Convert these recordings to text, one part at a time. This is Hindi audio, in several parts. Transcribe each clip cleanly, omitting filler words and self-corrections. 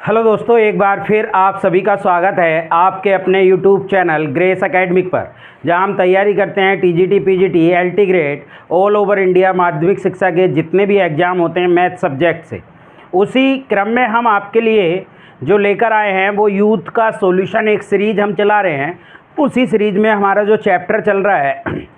हेलो दोस्तों, एक बार फिर आप सभी का स्वागत है आपके अपने यूट्यूब चैनल ग्रेस एकेडमिक पर, जहां हम तैयारी करते हैं TGT, PGT, LT grade all over India माध्यमिक शिक्षा के जितने भी एग्ज़ाम होते हैं मैथ सब्जेक्ट से। उसी क्रम में हम आपके लिए जो लेकर आए हैं वो यूथ का सॉल्यूशन एक सीरीज़ हम चला रहे हैं। उसी सीरीज़ में हमारा जो चैप्टर चल रहा है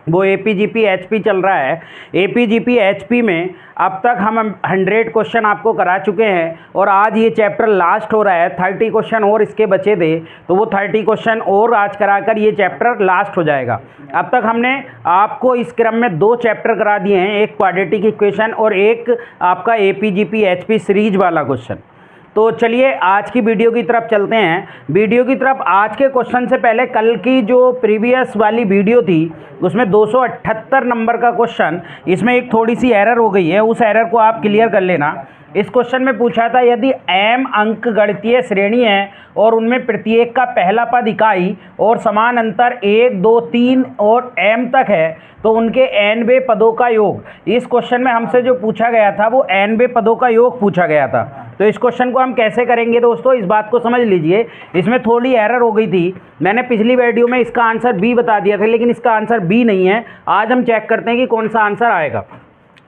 वो एपीजीपी एचपी चल रहा है। एपीजीपी एचपी में अब तक हम 100 क्वेश्चन आपको करा चुके हैं और आज ये चैप्टर लास्ट हो रहा है। 30 क्वेश्चन और इसके बचे थे, तो वो 30 क्वेश्चन और आज कराकर ये चैप्टर लास्ट हो जाएगा। अब तक हमने आपको इस क्रम में 2 चैप्टर करा दिए हैं, एक क्वाड्रेटिक इक्वेशन और एक आपका एपीजीपी एचपी सीरीज वाला क्वेश्चन। तो चलिए आज की वीडियो की तरफ चलते हैं। वीडियो की तरफ आज के क्वेश्चन से पहले कल की जो प्रीवियस वाली वीडियो थी उसमें 278 नंबर का क्वेश्चन, इसमें एक थोड़ी सी एरर हो गई है, उस एरर को आप क्लियर कर लेना। इस क्वेश्चन में पूछा था यदि m अंक गणितीय श्रेणी है और उनमें प्रत्येक का पहला पद इकाई और समान अंतर 1, 2, 3 और m तक है तो उनके nवें पदों का योग। इस क्वेश्चन में हमसे जो पूछा गया था वो nवें पदों का योग पूछा गया था। तो इस क्वेश्चन को हम कैसे करेंगे दोस्तों, इस बात को समझ लीजिए। इसमें थोड़ी एरर हो गई थी, मैंने पिछली वीडियो में इसका आंसर B बता दिया था, लेकिन इसका आंसर B नहीं है। आज हम चेक करते हैं कि कौन सा आंसर आएगा।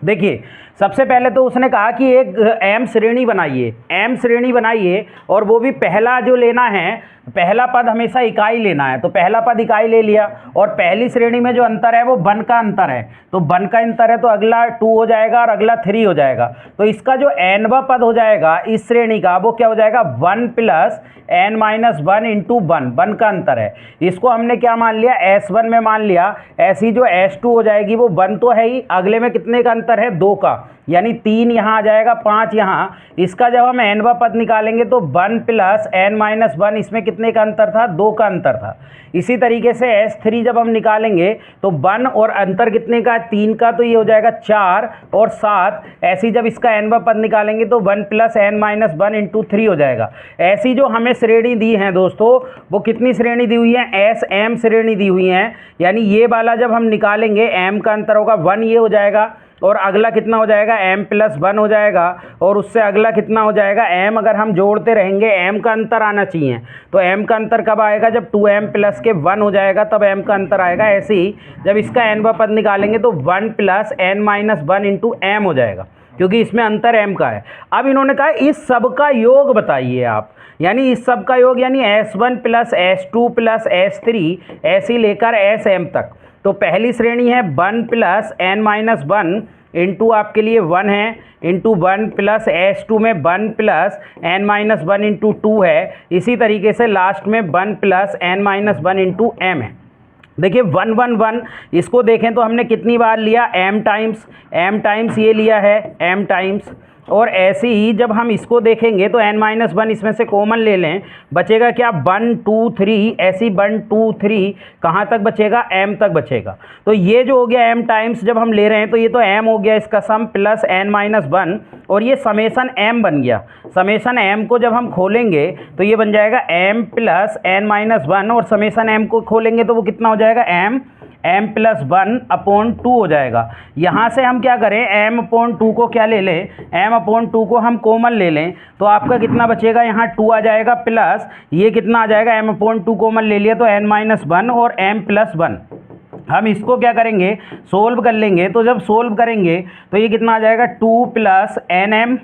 देखिए, सबसे पहले तो उसने कहा कि एक m श्रेणी बनाइए और वो भी पहला जो लेना है, पहला पद हमेशा इकाई लेना है, तो पहला पद इकाई ले लिया। और पहली श्रेणी में जो अंतर है वो 1 का अंतर है, तो 1 का अंतर है तो अगला 2 हो जाएगा और अगला 3 हो जाएगा। तो इसका जो nवां पद हो जाएगा इस श्रेणी का वो क्या हो जाएगा, 1 प्लस n माइनस 1 इंटू 1 का अंतर है। इसको हमने क्या मान लिया, S1 में मान लिया। ऐसी जो S2 हो जाएगी वो 1 तो है ही, अगले में कितने का अंतर है, 2 का, यानी 3 यहाँ आ जाएगा, 5 यहाँ। इसका जब हम nवां पद निकालेंगे तो 1 प्लस n माइनस 1, इसमें कितने का अंतर था, 2 का अंतर था। इसी तरीके से S3 जब हम निकालेंगे तो 1 और अंतर कितने का, 3 का, तो ये हो जाएगा 4 और 7। ऐसी जब इसका nवां पद निकालेंगे तो 1 प्लस n माइनस 1 इंटू 3 हो जाएगा। ऐसी जो हमें श्रेणी दी है दोस्तों, वो कितनी श्रेणी दी हुई है, SM श्रेणी दी हुई है। यानी ये वाला जब हम निकालेंगे m का अंतर होगा 1, ये हो जाएगा, और अगला कितना हो जाएगा, m प्लस 1 हो जाएगा, और उससे अगला कितना हो जाएगा, m। अगर हम जोड़ते रहेंगे m का अंतर आना चाहिए, तो m का अंतर कब आएगा, जब 2m प्लस के 1 हो जाएगा तब m का अंतर आएगा। ऐसे ही जब इसका nवां पद निकालेंगे तो 1 plus n minus 1 into m हो जाएगा, क्योंकि इसमें अंतर m का है। अब इन्होंने कहा इस सब का योग बताइए आप, यानी इस सब का योग यानी S1 plus S2 plus S3 ऐसे लेकर SM तक। तो पहली श्रेणी है 1 प्लस n माइनस 1 इंटू आपके लिए 1 है, इंटू 1 प्लस S2 में 1 प्लस n माइनस 1 इंटू 2 है। इसी तरीके से लास्ट में 1 plus n minus 1 into m है। देखिए 1 1 1, इसको देखें तो हमने कितनी बार लिया, m टाइम्स ये लिया है, m टाइम्स। और ऐसे ही जब हम इसको देखेंगे तो n माइनस 1 इसमें से कॉमन ले लें, बचेगा क्या, 1 2 3, ऐसी 1 2 3 कहाँ तक बचेगा, m तक बचेगा। तो ये जो हो गया m टाइम्स जब हम ले रहे हैं तो ये तो m हो गया इसका सम प्लस n माइनस 1, और ये समेसन m बन गया। समेसन m को जब हम खोलेंगे तो ये बन जाएगा m प्लस n माइनस 1, और समेसन m को खोलेंगे तो वो कितना हो जाएगा, m प्लस 1 अपॉन 2 हो जाएगा। यहाँ से हम क्या करें, m अपॉन 2 को क्या ले लें, m अपॉन 2 को हम कॉमन ले लें, तो आपका कितना बचेगा, यहाँ 2 आ जाएगा, प्लस ये कितना आ जाएगा, m अपॉन 2 कॉमन ले लिया तो n माइनस 1 और m प्लस 1। हम इसको क्या करेंगे, सोल्व कर लेंगे। तो जब सोल्व करेंगे तो ये कितना आ जाएगा, 2 प्लस nm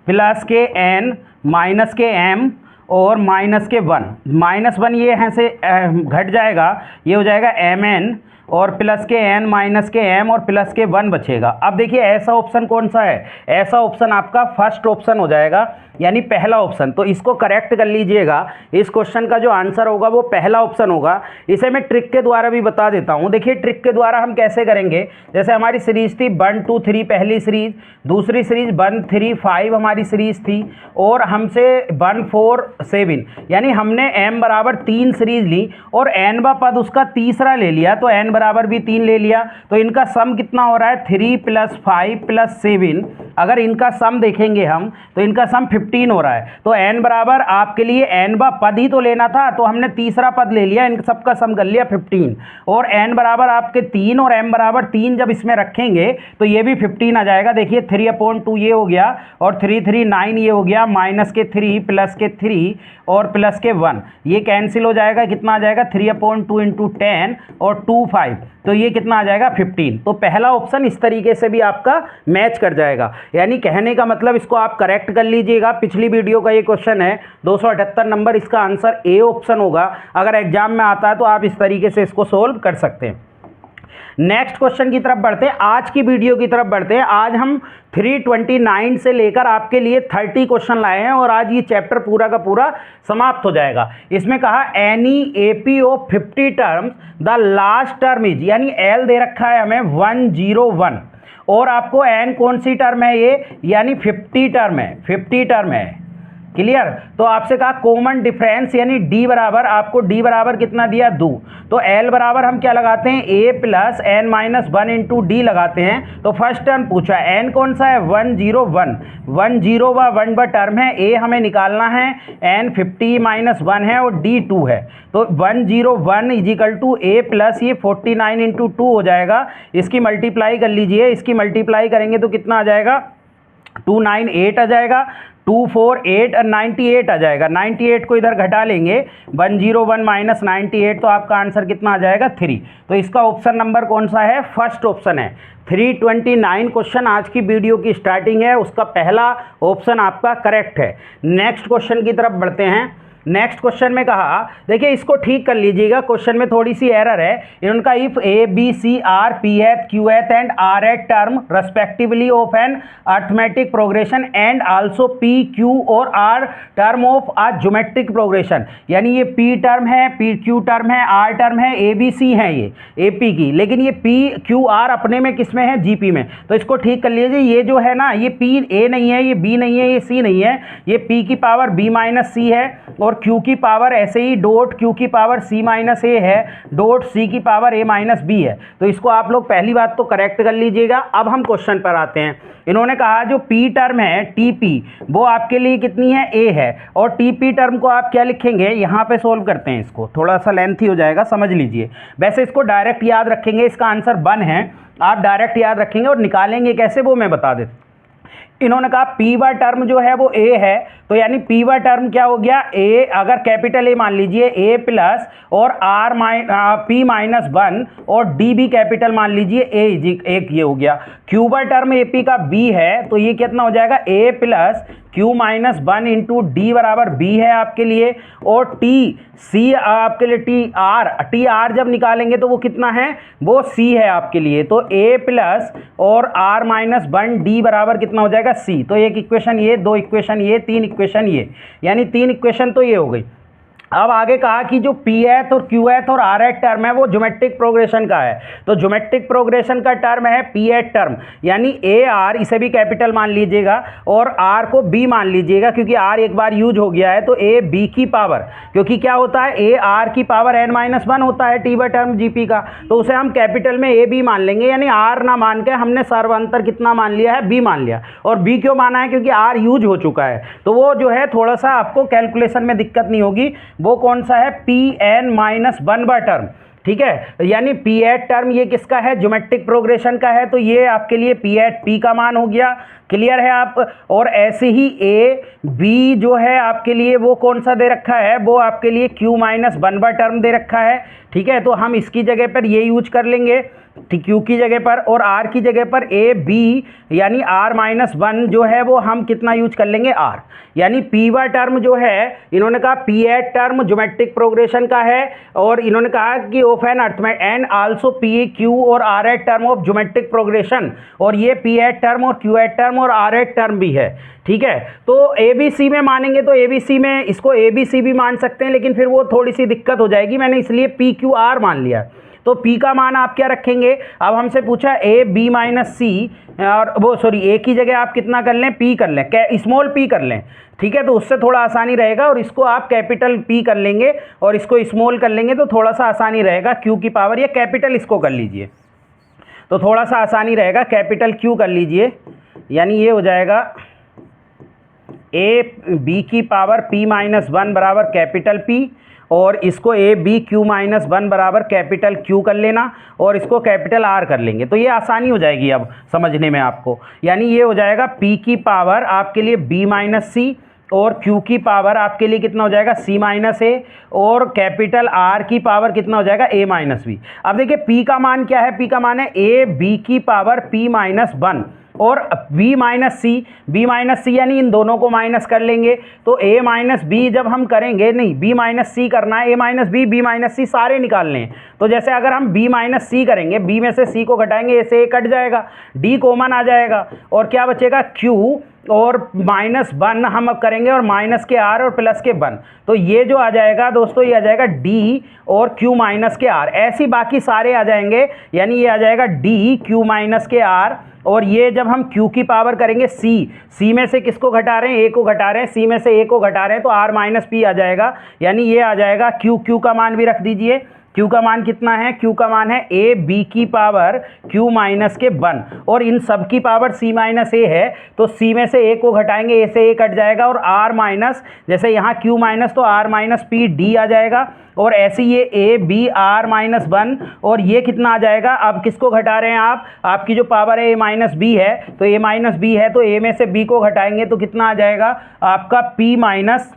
प्लस के n माइनस के m और माइनस के 1, माइनस 1 ये यहाँ से घट जाएगा, ये हो जाएगा mn और प्लस के n माइनस के m और प्लस के 1 बचेगा। अब देखिए ऐसा ऑप्शन कौन सा है, ऐसा ऑप्शन आपका फर्स्ट ऑप्शन हो जाएगा, यानी पहला ऑप्शन। तो इसको करेक्ट कर लीजिएगा, इस क्वेश्चन का जो आंसर होगा वो पहला ऑप्शन होगा। इसे मैं ट्रिक के द्वारा भी बता देता हूँ। देखिए ट्रिक के द्वारा हम कैसे करेंगे, जैसे हमारी सीरीज थी 1 2 3 पहली सीरीज, दूसरी सीरीज 1 3 5 हमारी सीरीज थी, और हमसे 1 4 7, यानी हमने m बराबर 3 सीरीज ली और nवा पद उसका तीसरा ले लिया, तो n बराबर भी 3 ले लिया, तो इनका सम कितना हो रहा है 3 + 5 + 7। अगर इनका सम देखेंगे हम तो इनका सम 15 हो रहा है। तो n बराबर आपके लिए nवा पद ही तो लेना था, तो हमने तीसरा पद ले लिया, इन सबका सम कर लिया 15, और n बराबर आपके 3 और m बराबर 3 जब इसमें रखेंगे तो ये भी 15 आ जाएगा। देखिए 3/2 ये हो गया और 3 3 9 ये हो गया, -3 +3 और +1 ये कैंसिल हो जाएगा, कितना आ जाएगा 3/2 × 10 और 2 5, तो ये कितना आ जाएगा 15। तो पहला ऑप्शन इस तरीके से भी आपका मैच कर जाएगा, यानी कहने का मतलब इसको आप करेक्ट कर लीजिएगा। पिछली वीडियो का ये क्वेश्चन है 278 नंबर, इसका आंसर ए ऑप्शन होगा। अगर एग्जाम में आता है तो आप इस तरीके से इसको सोल्व कर सकते हैं। नेक्स्ट क्वेश्चन की तरफ बढ़ते हैं, आज की वीडियो की तरफ बढ़ते हैं। आज हम 329 से लेकर आपके लिए 30 क्वेश्चन लाए हैं और आज ये चैप्टर पूरा का पूरा समाप्त हो जाएगा। इसमें कहा any AP of 50 terms the last term is, यानी एल दे रखा है हमें 101 और आपको एन कौन सी टर्म है ये, यानी 50 टर्म है, 50 टर्म है। क्लियर? तो आपसे कहा कॉमन डिफरेंस, यानी डी बराबर, आपको डी बराबर कितना दिया 2, तो एल बराबर हम क्या लगाते हैं a + n - 1 × d लगाते हैं। तो फर्स्ट टर्म पूछा, n कौन सा है 101, 1 टर्म है, a हमें निकालना है, n 50 - 1 है और d 2 है। तो 101 = a + ये 49 × 2 हो जाएगा, इसकी मल्टीप्लाई कर लीजिए, इसकी मल्टीप्लाई करेंगे तो कितना आ जाएगा 298 आ जाएगा, 248 और 98 आ जाएगा। 98 को इधर घटा लेंगे, 101 - 98, तो आपका आंसर कितना आ जाएगा 3। तो इसका ऑप्शन नंबर कौन सा है, फर्स्ट ऑप्शन है। 329 क्वेश्चन आज की वीडियो की स्टार्टिंग है, उसका पहला ऑप्शन आपका करेक्ट है। नेक्स्ट क्वेश्चन की तरफ बढ़ते हैं। नेक्स्ट क्वेश्चन में कहा, देखिए इसको ठीक कर लीजिएगा, क्वेश्चन में थोड़ी सी एरर है। इन्होंने कहा if A B C are pth qth and rth term respectively of an arithmetic progression and also p q और r term of a geometric progression, यानी ये p टर्म है, p q टर्म है, r टर्म है, a b c है ये AP की, लेकिन ये p q r अपने में किस में है, GP में। तो इसको ठीक कर लीजिए, ये जो है ना ये p a नहीं है, ये b नहीं है, ये c नहीं है, ये p की पावर b - c है और q की पावर ऐसे ही डॉट q की पावर c - a है, डॉट c की पावर a - b है। तो इसको आप लोग पहली बात तो करेक्ट कर लीजिएगा। अब हम क्वेश्चन पर आते हैं। इन्होंने कहा जो p टर्म है TP वो आपके लिए कितनी है, a है, और TP टर्म को आप क्या लिखेंगे, यहाँ पे सोल्व करते हैं, इसको थोड़ा सा लेंथी हो जाएगा, समझ लीजिए। वैसे इसको डायरेक्ट याद रखेंगे, इसका आंसर 1 है, आप डायरेक्ट याद रखेंगे और निकालेंगे कैसे वो मैं बता देता हूँ। इन्होंने कहा p टर्म जो है वो a है, तो यानी p टर्म क्या हो गया, a अगर कैपिटल A मान लीजिए, a प्लस और p - 1 और d भी कैपिटल मान लीजिए, a एक ये हो गया। q टर्म AP का b है, तो ये कितना हो जाएगा a प्लस q - 1 × d बराबर b है आपके लिए, और t c आपके लिए t r जब निकालेंगे तो वो कितना है, वो c है आपके लिए। तो a प्लस और r - 1 d बराबर कितना हो जाएगा c। तो एक इक्वेशन ये, दो इक्वेशन ये, तीन इक्वेशन ये, यानी 3 इक्वेशन तो ये हो गई। अब आगे कहा कि जो pth और qth और rth टर्म है वो ज्योमेट्रिक प्रोग्रेशन का है, तो ज्योमेट्रिक प्रोग्रेशन का टर्म है pth टर्म, यानी ar इसे भी कैपिटल मान लीजिएगा और r को b मान लीजिएगा, क्योंकि r एक बार यूज हो गया है। तो a b की पावर, क्योंकि क्या होता है a r की पावर n - 1 होता है t टर्म gp का, तो उसे हम कैपिटल में a b मान लेंगे, यानी r ना मान के हमने सर्वांतर कितना मान लिया है, b मान लिया। और b क्यों माना है, क्योंकि r यूज हो चुका है, तो वो जो है थोड़ा सा आपको कैलकुलेशन में दिक्कत नहीं होगी। वो कौन सा है, Pn - 1 टर्म, ठीक है, यानी pth टर्म ये किसका है, ज्योमेट्रिक प्रोग्रेशन का है, तो ये आपके लिए p का मान हो गया। क्लियर है आप? और ऐसे ही a b जो है आपके लिए वो कौन सा दे रखा है, वो आपके लिए q - 1 टर्म दे रखा है, ठीक है। तो हम इसकी जगह पर ये यूज कर लेंगे, q की जगह पर, और r की जगह पर a b यानी r - 1 जो है वो हम कितना यूज कर लेंगे, r, यानी p टर्म जो है इन्होंने कहा pth टर्म ज्योमेट्रिक प्रोग्रेशन का है, और इन्होंने कहा कि of an arithmetic and also p q और rth term of geometric progression, और ये pth टर्म और qth टर्म और rth टर्म भी है, ठीक है। तो ABC में मानेंगे तो ABC में इसको ABC भी मान सकते हैं, लेकिन फिर वो थोड़ी सी दिक्कत हो जाएगी, मैंने इसलिए PQR मान लिया। तो p का मान आप क्या रखेंगे, अब हमसे पूछा a b माइनस c, और वो सॉरी a की जगह आप कितना कर लें, p कर लें, स्मॉल p कर लें, ठीक है, तो उससे थोड़ा आसानी रहेगा, और इसको आप कैपिटल P कर लेंगे और इसको स्मॉल कर लेंगे तो थोड़ा सा आसानी रहेगा, Q की पावर, या कैपिटल इसको कर लीजिए तो थोड़ा सा आसानी रहेगा, कैपिटल Q कर लीजिए, यानी ये हो जाएगा a b की पावर p माइनस 1 बराबर कैपिटल P, और इसको a b q माइनस 1 बराबर कैपिटल Q कर लेना, और इसको कैपिटल R कर लेंगे, तो ये आसानी हो जाएगी अब समझने में आपको। यानी ये हो जाएगा p की पावर आपके लिए b माइनस सी, और Q की पावर आपके लिए कितना हो जाएगा C माइनस ए, और कैपिटल R की पावर कितना हो जाएगा A माइनस बी। अब देखिए P का मान क्या है, P का मान है A B की पावर P माइनस 1, और b माइनस सी यानी इन दोनों को माइनस कर लेंगे, तो a माइनस बी जब हम करेंगे, नहीं b माइनस सी करना है, a minus b, b minus c सारे निकालने हैं, तो जैसे अगर हम b माइनस सी करेंगे, b में से c को घटाएंगे, a से a कट जाएगा, d कॉमन आ जाएगा, और क्या बचेगा q, और माइनस 1 हम अब करेंगे, और माइनस के r और प्लस के 1, तो ये जो आ जाएगा दोस्तों, ये आ जाएगा d और q माइनस के r, ऐसी बाकी सारे आ जाएंगे, यानी ये आ जाएगा d q माइनस के r, और ये जब हम q की पावर करेंगे c में से किसको घटा रहे हैं, a को घटा रहे हैं, c में से a को घटा रहे हैं, तो r माइनस पी आ जाएगा, यानी ये आ जाएगा q का मान भी रख दीजिए, q का मान कितना है, q का मान है a b की पावर q माइनस के 1, और इन सब की पावर c माइनस a है, तो c में से a को घटाएंगे, a से a कट जाएगा, और r माइनस, जैसे यहाँ q माइनस तो r माइनस पी d आ जाएगा, और ऐसे ये a b r माइनस 1, और ये कितना आ जाएगा, अब किसको घटा रहे हैं आप, आपकी जो पावर है a माइनस बी है, तो a माइनस बी है, तो a में से b को घटाएंगे तो कितना आ जाएगा आपका p माइनस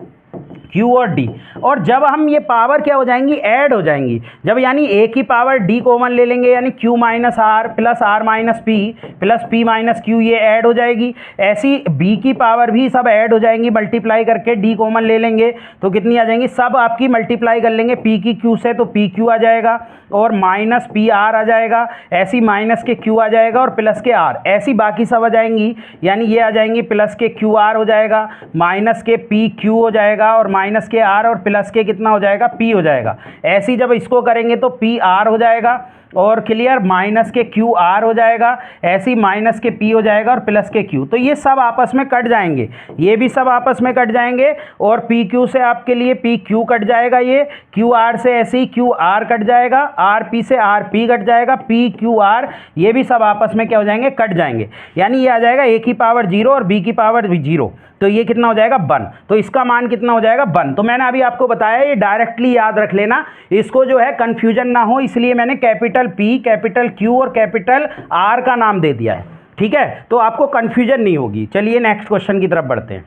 Q और D, और जब हम ये पावर क्या हो जाएंगी, ऐड हो जाएंगी, जब यानी a की पावर d कॉमन ले लेंगे, यानी q minus r plus r minus P plus p minus q, ये ऐड हो जाएगी, ऐसी b की पावर भी सब ऐड हो जाएंगी, मल्टीप्लाई करके d कॉमन ले लेंगे तो कितनी आ जाएंगी, सब आपकी मल्टीप्लाई कर लेंगे p की q से, तो p q आ जाएगा, और माइनस पी आर आ जाएगा, ऐसी माइनस के q आ जाएगा, और प्लस के r, ऐसी बाकी सब आ जाएंगी, यानी ये आ जाएंगी प्लस के q r हो जाएगा, माइनस के p q हो जाएगा, और माइनस के r, और प्लस के कितना हो जाएगा p हो जाएगा, ऐसी जब इसको करेंगे तो p r हो जाएगा, और क्लियर, माइनस के क्यू आर हो जाएगा, ऐसी माइनस के पी हो जाएगा, और प्लस के क्यू, तो ये सब आपस में कट जाएंगे, ये भी सब आपस में कट जाएंगे, और पी क्यू से आपके लिए पी क्यू कट जाएगा, ये क्यू आर से ऐसे ही क्यू आर कट जाएगा, आर पी से आर पी कट जाएगा, पी क्यू आर, ये भी सब आपस में क्या हो जाएंगे, कट जाएंगे, यानी ये आ जाएगा a की पावर 0 और b की पावर 0, तो ये कितना हो जाएगा 1, तो इसका मान कितना हो जाएगा 1। तो मैंने अभी आपको बताया, ये डायरेक्टली याद रख लेना, इसको जो है कंफ्यूजन ना हो, इसलिए मैंने कैपिटल P, कैपिटल Q और कैपिटल R का नाम दे दिया है, ठीक है, तो आपको कंफ्यूजन नहीं होगी। चलिए नेक्स्ट क्वेश्चन की तरफ बढ़ते हैं।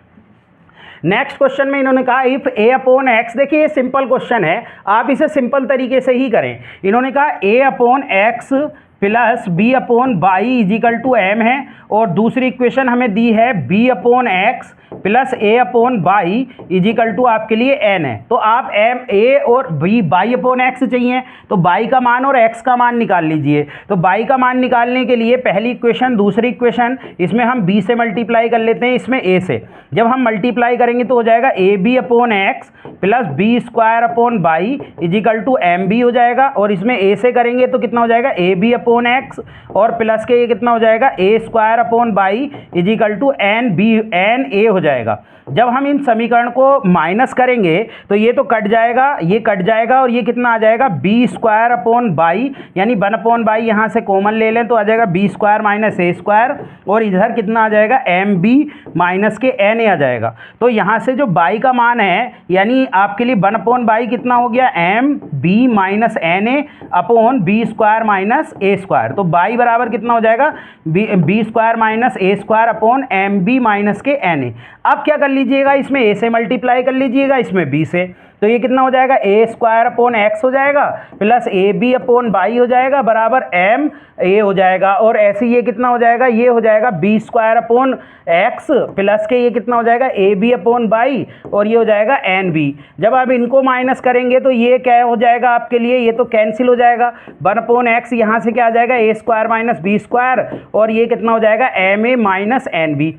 नेक्स्ट क्वेश्चन में इन्होंने कहा इफ a अपॉन एक्स, देखिए ये सिंपल क्वेश्चन है, आप इसे सिंपल तरीके से ही करें। इन्होंने कहा a upon X plus B upon Y is equal to M है, और दूसरी इक्वेशन हमें दी है b upon X plus A upon Y is equal to आपके लिए एन है, तो आप एम ए और बी वाई अपॉन एक्स चाहिए, तो वाई का मान और एक्स का मान निकाल लीजिए। तो वाई का मान निकालने के लिए पहली इक्वेशन, दूसरी इक्वेशन, इसमें हम बी से मल्टीप्लाई कर लेते हैं, इसमें ए से, जब हम मल्टीप्लाई करेंगे तो हो जाएगा A B upon X plus B square upon Y is equal to M B हो जाएगा, और इसमें ए से करेंगे तो कितना हो जाएगा ए बी अपॉन एक्स, और प्लस के ये कितना हो जाएगा ए square upon Y is equal to n b n a हो जाएगा। जब हम इन समीकरण को माइनस करेंगे तो ये तो कट जाएगा, ये कट जाएगा, और ये कितना आ जाएगा बी स्क्वायर अपॉन बाई, यानी 1 अपॉन बाई यहाँ से कॉमन ले लें तो आ जाएगा बी स्क्वायर माइनस ए स्क्वायर, और इधर कितना आ जाएगा M b minus k n ए आ जाएगा। तो यहाँ से जो बाई का मान है, यानी आपके लिए 1 अपॉन बाई कितना हो गया m b minus n a upon b square minus A square, तो बाई बराबर कितना हो जाएगा B square minus A square upon m b minus k n a. अब क्या कर लीजिएगा, इसमें a से मल्टीप्लाई कर लीजिएगा, इसमें b से, तो ये कितना हो जाएगा ए स्क्वायर अपॉन एक्स हो जाएगा plus A B upon Y हो जाएगा बराबर एम ए हो जाएगा, और ऐसे ये कितना हो जाएगा, ये हो जाएगा B square upon X plus के ये कितना हो जाएगा ए बी अपॉन बाई, और ये हो जाएगा एन बी। जब आप इनको माइनस करेंगे तो ये क्या हो जाएगा आपके लिए, ये तो कैंसिल हो जाएगा, 1 अपॉन एक्स यहाँ से क्या आ जाएगा ए स्क्वायर माइनस बी स्क्वायर, और ये कितना हो जाएगा एम ए माइनस एन बी।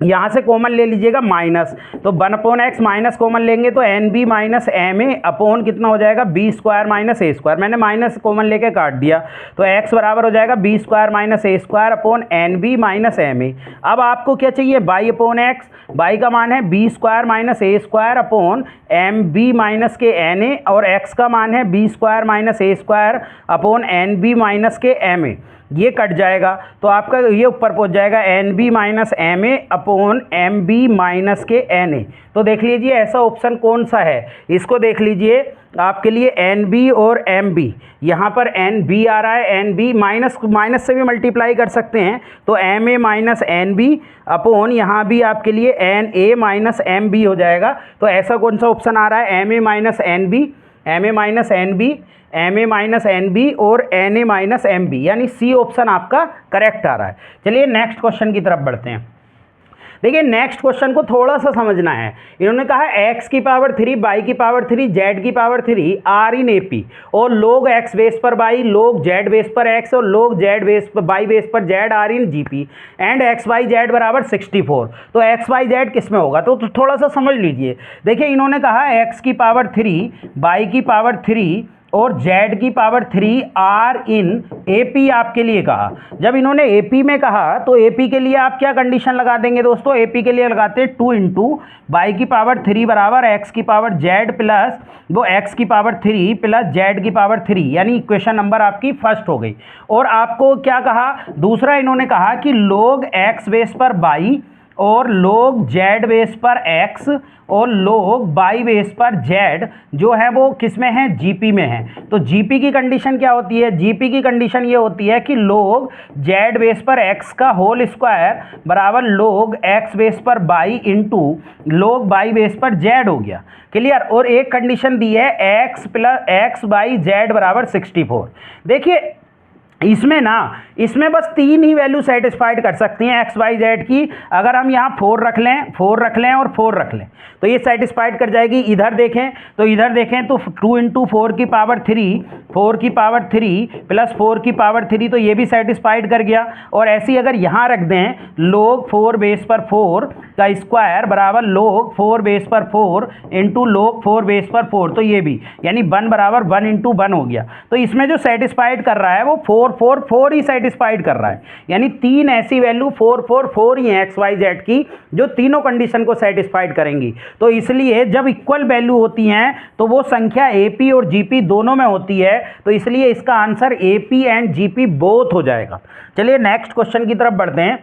यहाँ से कॉमन ले लीजिएगा माइनस, तो 1/x माइनस कॉमन लेंगे तो N B minus M A upon कितना हो जाएगा बी स्क्वायर माइनस ए स्क्वायर। मैंने माइनस कॉमन लेके काट दिया, तो x बराबर हो जाएगा B square minus A square upon N B minus M A. अब आपको क्या चाहिए, बाई अपॉन एक्स, बाई का मान है b square minus A square upon m b minus k n a, और x का मान है b square minus A square upon N B minus k m a. ये कट जाएगा तो आपका ये ऊपर पहुंच जाएगा n B minus M A upon m b minus k n a. तो देख लीजिए ऐसा ऑप्शन कौन सा है, इसको देख लीजिए आपके लिए एन बी और एम बी, यहाँ पर एन बी आ रहा है, एन बी माइनस माइनस से भी मल्टीप्लाई कर सकते हैं, तो एम ए माइनस एन बी अपॉन यहाँ भी आपके लिए एन ए माइनस एम बी हो जाएगा। तो ऐसा कौन सा ऑप्शन आ रहा है, एम ए माइनस एन बी, एम ए माइनस एन बी, एम ए माइनस एन बी और एन ए माइनस एम बी, यानी सी ऑप्शन आपका करेक्ट आ रहा है। चलिए नेक्स्ट क्वेश्चन की तरफ बढ़ते हैं। देखिए नेक्स्ट क्वेश्चन को थोड़ा सा समझना है। इन्होंने कहा x की पावर 3, y की पावर 3, z की पावर 3 आर इन एपी, और लोग x बेस पर y, लोग z बेस पर x और लोग z बेस पर y बेस पर z are in GP and X Y Z बराबर 64। तो एक्स वाई जेड किस में होगा, तो थोड़ा सा समझ लीजिए। देखिए इन्होंने कहा x की पावर 3, y की पावर 3 और z की पावर 3 आर इन AP आपके लिए कहा। जब इन्होंने AP में कहा तो AP के लिए आप क्या कंडीशन लगा देंगे दोस्तों, AP के लिए लगाते हैं 2 इंटू वाई की पावर 3 बराबर x की पावर z प्लस वो x की पावर 3 प्लस z की पावर 3, यानी इक्वेशन नंबर आपकी फर्स्ट हो गई। और आपको क्या कहा, दूसरा इन्होंने कहा कि लोग x बेस पर y और लोग z बेस पर x और लोग y बेस पर z जो है वो किस में है, जीपी में है। तो जीपी की कंडीशन क्या होती है, जीपी की कंडीशन ये होती है कि लोग z बेस पर x का होल स्क्वायर बराबर लोग x बेस पर y इंटू लोग y बेस पर z हो गया। क्लियर। और एक कंडीशन दी है x plus x by Z बराबर 64। देखिए इसमें ना, इसमें बस 3 ही वैल्यू सेटिस्फाइड कर सकती हैं एक्स वाई जेड की। अगर हम यहाँ 4 रख लें, 4 रख लें और 4 रख लें तो ये सेटिस्फाइड कर जाएगी। इधर देखें तो तो 2 इंटू 4 की पावर 3, 4 की पावर 3 प्लस 4 की पावर 3, तो ये भी सेटिस्फाइड कर गया। और ऐसी अगर यहाँ रख दें लोग 4 बेस पर 4 का स्क्वायर बराबर लोग 4 बेस पर 4 इंटू लोग 4 बेस पर 4, तो ये भी यानी 1 बराबर 1 इंटू 1 हो गया। तो इसमें जो सेटिस्फाइड कर रहा है वो 4 4 4 ही सेटिस्फाइड कर रहा है, यानी 3 ऐसी वैल्यू 4 4 4 ही है एक्स वाई जेड की जो तीनों कंडीशन को सेटिस्फाइड करेंगी। तो इसलिए जब इक्वल वैल्यू होती हैं तो वो संख्या एपी और जीपी दोनों में होती है, तो इसलिए इसका answer AP and GP both हो जाएगा। चलिए नेक्स्ट क्वेश्चन की तरफ बढ़ते हैं।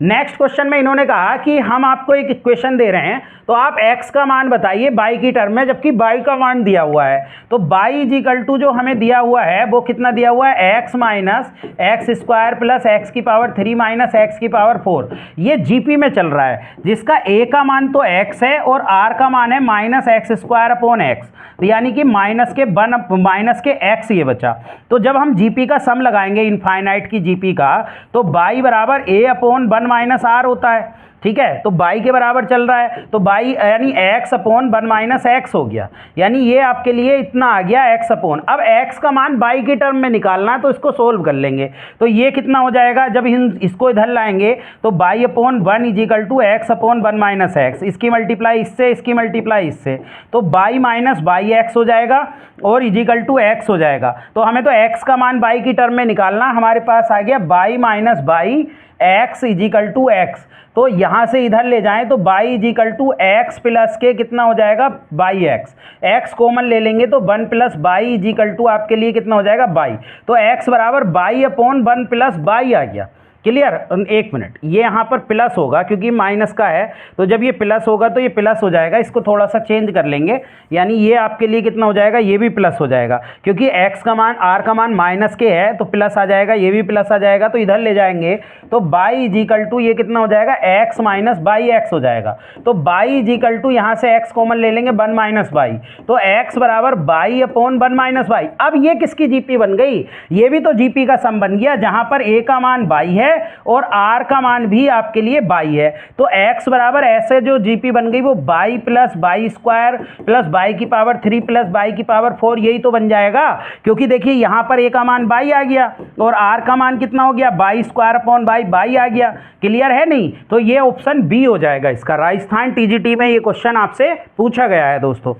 नेक्स्ट क्वेश्चन में इन्होंने कहा कि हम आपको एक इक्वेशन दे रहे हैं, तो आप x का मान बताइए y की टर्म में, जबकि y का मान दिया हुआ है। तो y इज इक्वल टू जो हमें दिया हुआ है वो कितना दिया हुआ है, x minus x square plus x की पावर 3 माइनस एक्स की पावर 4। ये जीपी में चल रहा है, जिसका a का मान तो x है और r का मान है minus x square upon x, यानी कि माइनस के x ये बचा। तो जब हम जीपी का सम लगाएंगे इनफाइनाइट की जीपी का, तो y बराबर a अपॉन 1 माइनस आर होता है। ठीक है, तो y के बराबर चल रहा है, तो y यानी x अपॉन 1 माइनस एक्स हो गया, यानी ये आपके लिए इतना आ गया x अपॉन। अब x का मान y की टर्म में निकालना है तो इसको सोल्व कर लेंगे। तो ये कितना हो जाएगा, जब इसको इधर लाएंगे तो y upon 1 is equal to X upon 1 minus X, इसकी मल्टीप्लाई इससे, इसकी मल्टीप्लाई इससे, तो y माइनस बाई एक्स हो जाएगा और इज इक्वल टू एक्स हो जाएगा। तो हमें तो x का मान y की टर्म में निकालना, हमारे पास आ गया y minus Y X is equal to X. तो यहाँ से इधर ले जाएं तो y is equal to X plus के कितना हो जाएगा, बाई एक्स। x कॉमन ले लेंगे तो 1 plus Y is equal to आपके लिए कितना हो जाएगा, बाई। तो x बराबर बाई अपॉन 1 प्लस बाई आ गया। क्लियर। एक मिनट, ये यहाँ पर प्लस होगा क्योंकि माइनस का है, तो जब ये प्लस होगा तो ये प्लस हो जाएगा, इसको थोड़ा सा चेंज कर लेंगे, यानी ये आपके लिए कितना हो जाएगा, ये भी प्लस हो जाएगा, क्योंकि x का मान r का मान माइनस के है तो प्लस आ जाएगा, ये भी प्लस आ जाएगा। तो इधर ले जाएंगे तो बाई इज इक्वल टू ये कितना हो जाएगा, x माइनस बाई एक्स हो जाएगा। तो बाई इज इक्वल टू यहाँ से x कॉमन ले लेंगे 1 माइनस बाई, तो x बराबर बाई अपॉन 1 माइनस बाई। अब ये किसकी जीपी बन गई, ये भी तो जीपी का सम बन गया, जहाँ पर a का मान बाई है है और r का मान भी आपके लिए 22 है। तो x बराबर ऐसे जो gp बन गई वो 22 प्लस 22 स्क्वायर प्लस 22 की पावर 3 प्लस 22 की पावर 4 यही तो बन जाएगा, क्योंकि देखिए यहाँ पर a का मान 22 आ गया और r का मान कितना हो गया 22 स्क्वायर अपॉन 22 आ गया। क्लियर है नहीं? तो ये ऑप्शन बी हो जाएगा इसका। राजस्थान टीजीटी में ये क्वेश्चन आपसे पूछा गया है दोस्तों।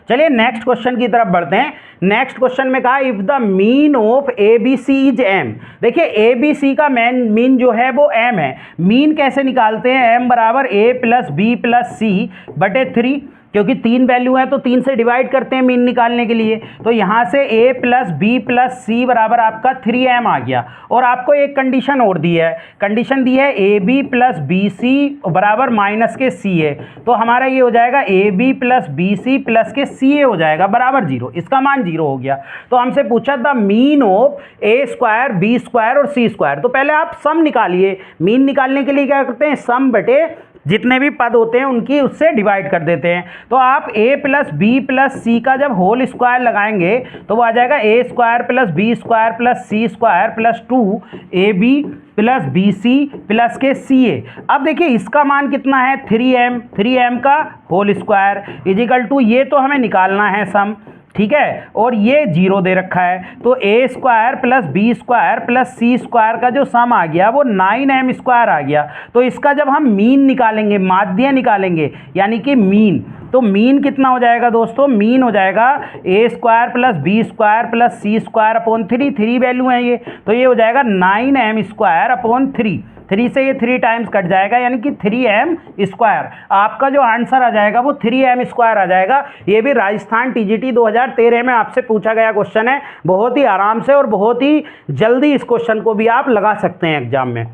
चलिए नेक्स्ट क्वेश्चन की तरफ बढ़ते हैं। नेक्स्ट क्वेश्चन में कहा if the mean of A B C is M. देखिए ए बी सी का मीन जो है वो एम है। मीन कैसे निकालते हैं? एम बराबर ए प्लस बी प्लस सी बटे 3, क्योंकि 3 वैल्यू है तो 3 से डिवाइड करते हैं मीन निकालने के लिए। तो यहाँ से a प्लस बी प्लस सी बराबर आपका 3m आ गया। और आपको एक कंडीशन और दी है, कंडीशन दी है A B plus B C बराबर माइनस के सी ए। तो हमारा ये हो जाएगा ए B plus B C plus के सी ए हो जाएगा बराबर 0। इसका मान 0 हो गया। तो हमसे पूछा था mean of A square B square और सी स्क्वायर। तो पहले आप सम निकालिए। मीन निकालने के लिए क्या करते हैं? सम बटे जितने भी पद होते हैं उनकी उससे डिवाइड कर देते हैं। तो आप a plus b plus c का जब होल स्क्वायर लगाएंगे तो वो आ जाएगा ए square plus B square plus c square plus 2ab plus B C plus के सी ए। अब देखिए इसका मान कितना है? 3m का होल स्क्वायर इजिकल टू, ये तो हमें निकालना है सम, ठीक है, और ये 0 दे रखा है। तो a square plus B square plus c square का जो सम आ गया वो 9m स्क्वायर आ गया। तो इसका जब हम मीन निकालेंगे, माध्य निकालेंगे यानी कि मीन, तो मीन कितना हो जाएगा दोस्तों? मीन हो जाएगा ए square plus B square plus c square upon 3 value है ये, तो ये हो जाएगा 9m स्क्वायर अपॉन 3 से ये 3 टाइम्स कट जाएगा यानी कि 3m स्क्वायर। आपका जो आंसर आ जाएगा वो 3m स्क्वायर आ जाएगा। ये भी राजस्थान टीजीटी 2013 में आपसे पूछा गया क्वेश्चन है। बहुत ही आराम से और बहुत ही जल्दी इस क्वेश्चन को भी आप लगा सकते हैं एग्जाम में।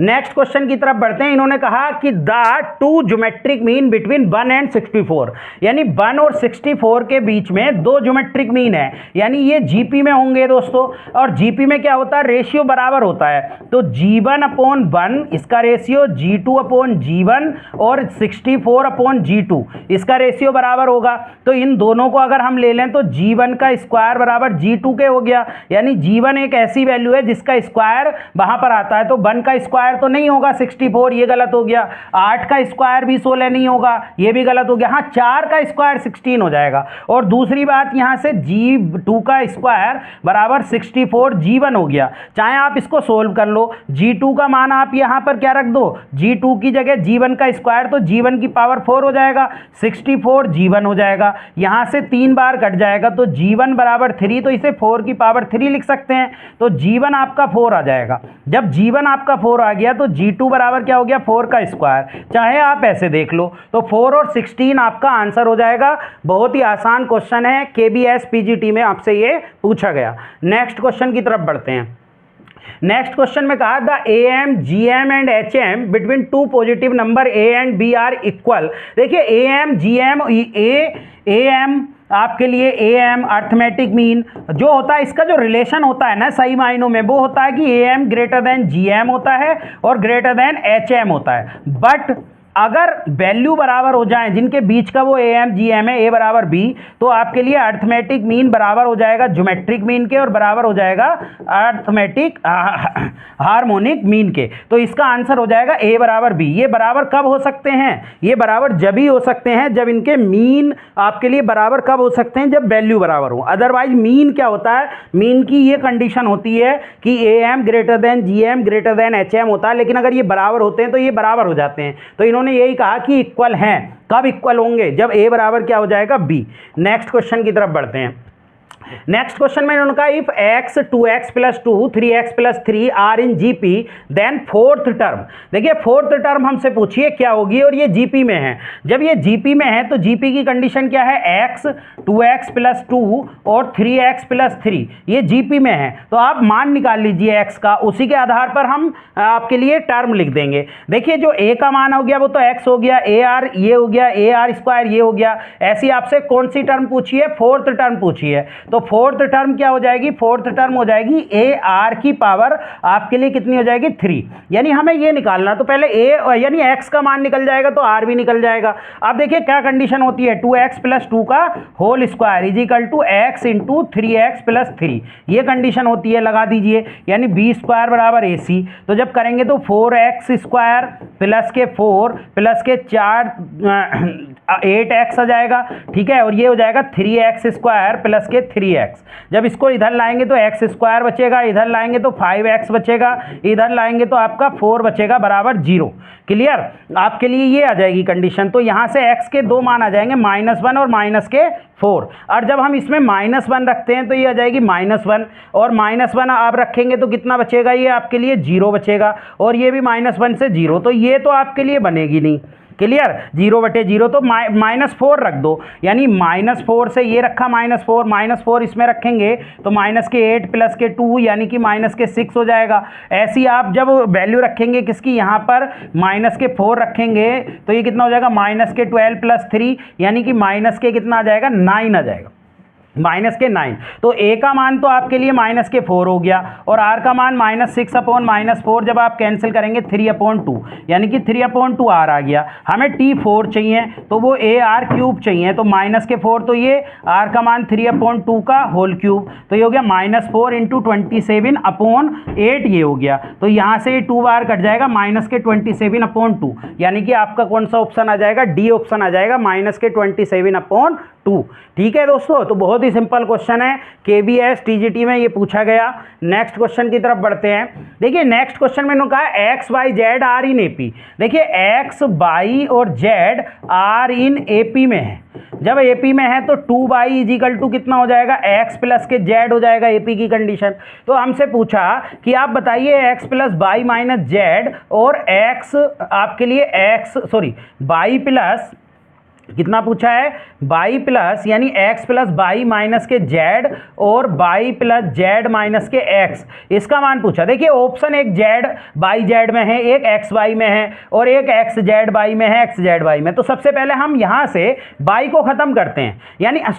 नेक्स्ट क्वेश्चन की तरफ बढ़ते हैं। इन्होंने कहा कि the 2 geometric mean between 1 and 64, यानी 1 और 64 के बीच में 2 ज्योमेट्रिक मीन है, यानी ये जीपी में होंगे दोस्तों। और जीपी में क्या होता है? रेशियो बराबर होता है। तो G1 अपॉन 1 इसका रेशियो G2 अपॉन G1 और 64 अपॉन G2 इसका रेशियो बराबर होगा। तो इन दोनों को अगर हम ले लें तो G1 का स्क्वायर बराबर G2 के हो गया, यानी G1 एक ऐसी वैल्यू है जिसका स्क्वायर वहां पर आता है। तो 1 का स्क्वायर तो नहीं होगा 64, ये गलत हो गया। 8 का स्क्वायर भी 16 नहीं होगा, ये भी गलत हो गया। हाँ, 4 का स्क्वायर 16 हो जाएगा। और दूसरी बात यहाँ से G2 का स्क्वायर बराबर 64 G1 हो गया। चाहे आप इसको सोल्व कर लो, G2 का मान आप यहाँ पर क्या रख दो? G2 की जगह G1 का स्क्वायर, तो G1 की पावर 4 हो जाएगा, 64 G1 हो जाएगा। यहाँ से 3 बार कट जाएगा तो G1 बराबर 3, तो इसे 4 की पावर 3 लिख सकते हैं। तो G1 आपका 4 आ जाएगा। जब G1 आपका 4 आ गया तो G2 बराबर क्या हो गया? 4 का स्क्वायर। चाहे आप ऐसे देख लो, तो 4 और 16 आपका आंसर हो जाएगा। बहुत ही आसान क्वेश्चन है, KBS PGT में आपसे ये पूछा गया। नेक्स्ट क्वेश्चन की तरफ बढ़ते हैं। नेक्स्ट क्वेश्चन में कहा the AM, GM and HM between 2 positive number A and B are equal. देखिए AM, GM, AM आपके लिए AM अर्थमेटिक मीन जो होता है, इसका जो रिलेशन होता है ना सही मायनों में, वो होता है कि AM ग्रेटर देन GM होता है और ग्रेटर देन HM होता है। बट अगर वैल्यू बराबर हो जाए जिनके बीच का वो AM GM है, A बराबर B, तो आपके लिए अर्थमेटिक मीन बराबर हो जाएगा ज्योमेट्रिक मीन के और बराबर हो जाएगा अर्थमेटिक हार्मोनिक मीन के। तो इसका आंसर हो जाएगा A बराबर B। ये बराबर कब हो सकते हैं? ये बराबर जब ही हो सकते हैं जब इनके मीन आपके लिए बराबर कब हो सकते हैं? जब वैल्यू बराबर हो। अदरवाइज मीन क्या होता है? मीन की ये कंडीशन होती है कि AM greater than GM greater than HM होता है, लेकिन अगर ये बराबर होते हैं तो ये बराबर हो जाते हैं। तो इन्होंने यही कहा कि इक्वल हैं। कब इक्वल होंगे? जब A बराबर क्या हो जाएगा? B। नेक्स्ट क्वेश्चन की तरफ बढ़ते हैं। नेक्स्ट क्वेश्चन में इन्होंने कहा if x 2x plus 2 3x plus 3 are in GP then fourth term. देखिए फोर्थ टर्म हमसे पूछिए क्या होगी, और ये जीपी में है। जब ये जीपी में है तो जीपी की कंडीशन क्या है? x 2x प्लस 2 और 3x प्लस 3, ये जीपी में है। तो आप मान निकाल लीजिए x का, उसी के आधार पर हम आपके लिए टर्म लिख देंगे। देखिए जो a का मान हो गया वो तो x हो गया, ए आर ये हो गया, ए आर स्क्वायर ये हो गया। ऐसी आपसे कौन सी टर्म पूछी है? फोर्थ टर्म पूछी है। तो फोर्थ टर्म क्या हो जाएगी, फोर्थ टर्म हो जाएगी ए आर की पावर आपके लिए कितनी हो जाएगी 3, यानी हमें ये निकालना, तो पहले ए यानी एक्स का मान निकल जाएगा तो आर भी निकल जाएगा। अब देखिए क्या कंडीशन होती है, 2x प्लस 2 का whole square is equal to X into 3x plus 3, ये कंडीशन होती है, लगा दीजिए, यानी बी स्क्वायर बराबर ए सी। तो जब करेंगे तो 4x स्क्वायर प्लस के 4 प्लस के 4 8x आ जाएगा, ठीक है, और ये हो जाएगा 3x स्क्वायर प्लस के 3x। जब इसको इधर लाएंगे तो x स्क्वायर बचेगा, इधर लाएंगे तो 5x बचेगा, इधर लाएंगे तो आपका 4 बचेगा बराबर 0। क्लियर, आपके लिए ये आ जाएगी कंडीशन। तो यहाँ से x के दो मान आ जाएंगे, -1 और -4, और जब हम इसमें -1 रखते हैं तो ये आ जाएगी -1, और -1 आप रखेंगे तो कितना बचेगा, ये आपके लिए 0 बचेगा, और ये भी -1 से 0, तो ये तो आपके लिए बनेगी नहीं। क्लियर, 0/0, तो -4 रख दो, यानी -4 से ये रखा -4 इसमें रखेंगे तो -8 प्लस के 2 यानी कि -6 हो जाएगा। ऐसी आप जब वैल्यू रखेंगे किसकी, यहाँ पर -4 रखेंगे तो ये कितना हो जाएगा, -12 प्लस 3 यानी कि कितना आ जाएगा, 9 आ जाएगा, -9। तो ए का मान तो आपके लिए -4 हो गया, और आर का मान -6/-4, जब आप कैंसिल करेंगे 3/2 यानी कि 3/2 आर आ गया। हमें T4 चाहिए तो वो ए आर क्यूब चाहिए, तो -4 तो ये आर का मान 3/2 का होल क्यूब, तो ये हो गया -4 × 27/8, ये हो गया। तो यहाँ से ये 2 बार कट जाएगा, -27/2, यानी कि आपका कौन सा ऑप्शन आ जाएगा, डी ऑप्शन आ जाएगा, -27/2। ठीक है दोस्तों, तो बहुत ही सिंपल क्वेश्चन है, केबीएस टीजीटी में ये पूछा गया। नेक्स्ट क्वेश्चन की तरफ बढ़ते हैं। देखिए नेक्स्ट क्वेश्चन में कहा X Y Z are in AP. देखिए एक्स वाई और जेड आर इन एपी में है, जब एपी में है तो 2y = कितना हो जाएगा, x प्लस के z हो जाएगा, एपी की कंडीशन। तो हमसे पूछा कि आप बताइए x plus Y minus Z और x आपके लिए y प्लस कितना पूछा है, y प्लस यानी x प्लस वाई माइनस के z और y प्लस z माइनस के x, इसका मान पूछा। देखिए ऑप्शन एक z बाई z में है, एक x y में है, और एक x z y में है, x z y में। तो सबसे पहले हम यहाँ से y को ख़त्म करते हैं, यानी x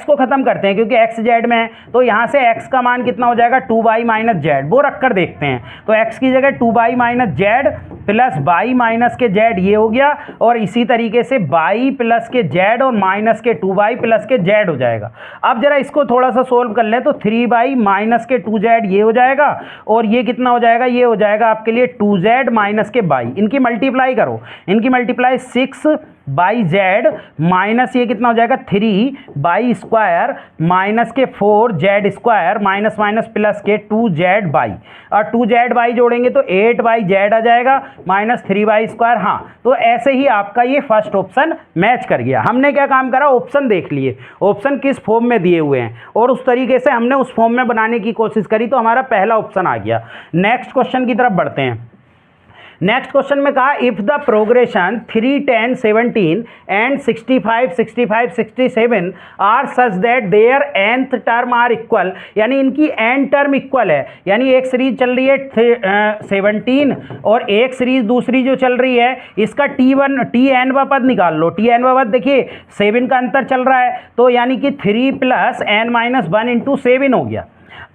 को ख़त्म करते हैं, क्योंकि x z में है, तो यहाँ से x का मान कितना हो जाएगा, 2y माइनस जेड, वो रख कर देखते हैं। तो x की जगह 2y minus Z plus y minus के z, ये हो गया, और इसी तरीके से y प्लस के z और माइनस के 2y प्लस के z हो जाएगा। अब जरा इसको थोड़ा सा सोल्व कर लें तो 3y माइनस के 2z ये हो जाएगा, और ये कितना हो जाएगा, ये हो जाएगा आपके लिए 2z माइनस के y, इनकी मल्टीप्लाई करो, इनकी मल्टीप्लाई 6/z माइनस ये कितना हो जाएगा 3y स्क्वायर माइनस के 4z स्क्वायर माइनस प्लस के 2zy, और 2zy जोड़ेंगे तो 8y आ जाएगा माइनस 3y स्क्वायर। हाँ, तो ऐसे ही आपका ये फर्स्ट ऑप्शन मैच कर गया। हमने क्या काम करा, ऑप्शन देख लिए, ऑप्शन किस फॉर्म में दिए हुए हैं, और उस तरीके से हमने उस फॉर्म में बनाने की कोशिश करी, तो हमारा पहला ऑप्शन आ गया। नेक्स्ट क्वेश्चन की तरफ बढ़ते हैं। नेक्स्ट क्वेश्चन में कहा if the progression 3, 10, 17 and 65, 65, 67 are such that their nth term are equal, यानी इनकी n टर्म इक्वल है, यानी एक सीरीज चल रही है 17 और एक सीरीज दूसरी जो चल रही है इसका tn पद निकाल लो। tn पद देखिए 7 का अंतर चल रहा है, तो यानी कि 3 + n-1 × 7 हो गया।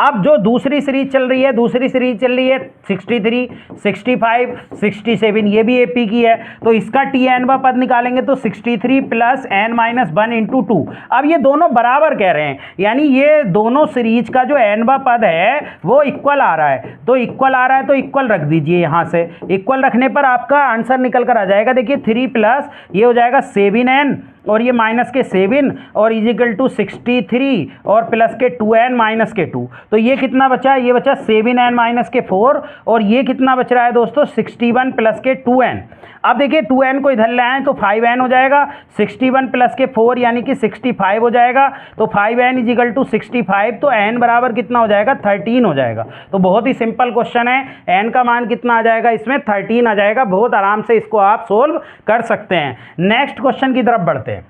अब जो दूसरी सीरीज चल रही है, 63, 65, 67, ये भी एपी की है, तो इसका tn पद निकालेंगे तो 63 + n-1 × 2। अब ये दोनों बराबर कह रहे हैं, यानी ये दोनों सीरीज का जो n पद है वो इक्वल आ रहा है, तो इक्वल आ रहा है तो इक्वल रख दीजिए। यहाँ से इक्वल रखने पर आपका आंसर निकल कर आ जाएगा। देखिए 3 प्लस ये हो जाएगा 7n और ये माइनस के 7 और = 63 और प्लस के 2n माइनस के 2, तो ये कितना बचा, ये बचा 7n माइनस के 4, और ये कितना बच रहा है दोस्तों 61 प्लस के 2n। अब देखिए 2n को इधर ले आए तो 5n हो जाएगा, 61 प्लस के 4 यानी कि 65 हो जाएगा, तो 5n = 65, तो n बराबर कितना हो जाएगा 13 हो जाएगा। तो बहुत ही सिंपल क्वेश्चन है, n का मान कितना आ जाएगा, इसमें 13 आ जाएगा। बहुत आराम से इसको आप सोल्व कर सकते हैं। नेक्स्ट क्वेश्चन की तरफ बढ़ते हैं।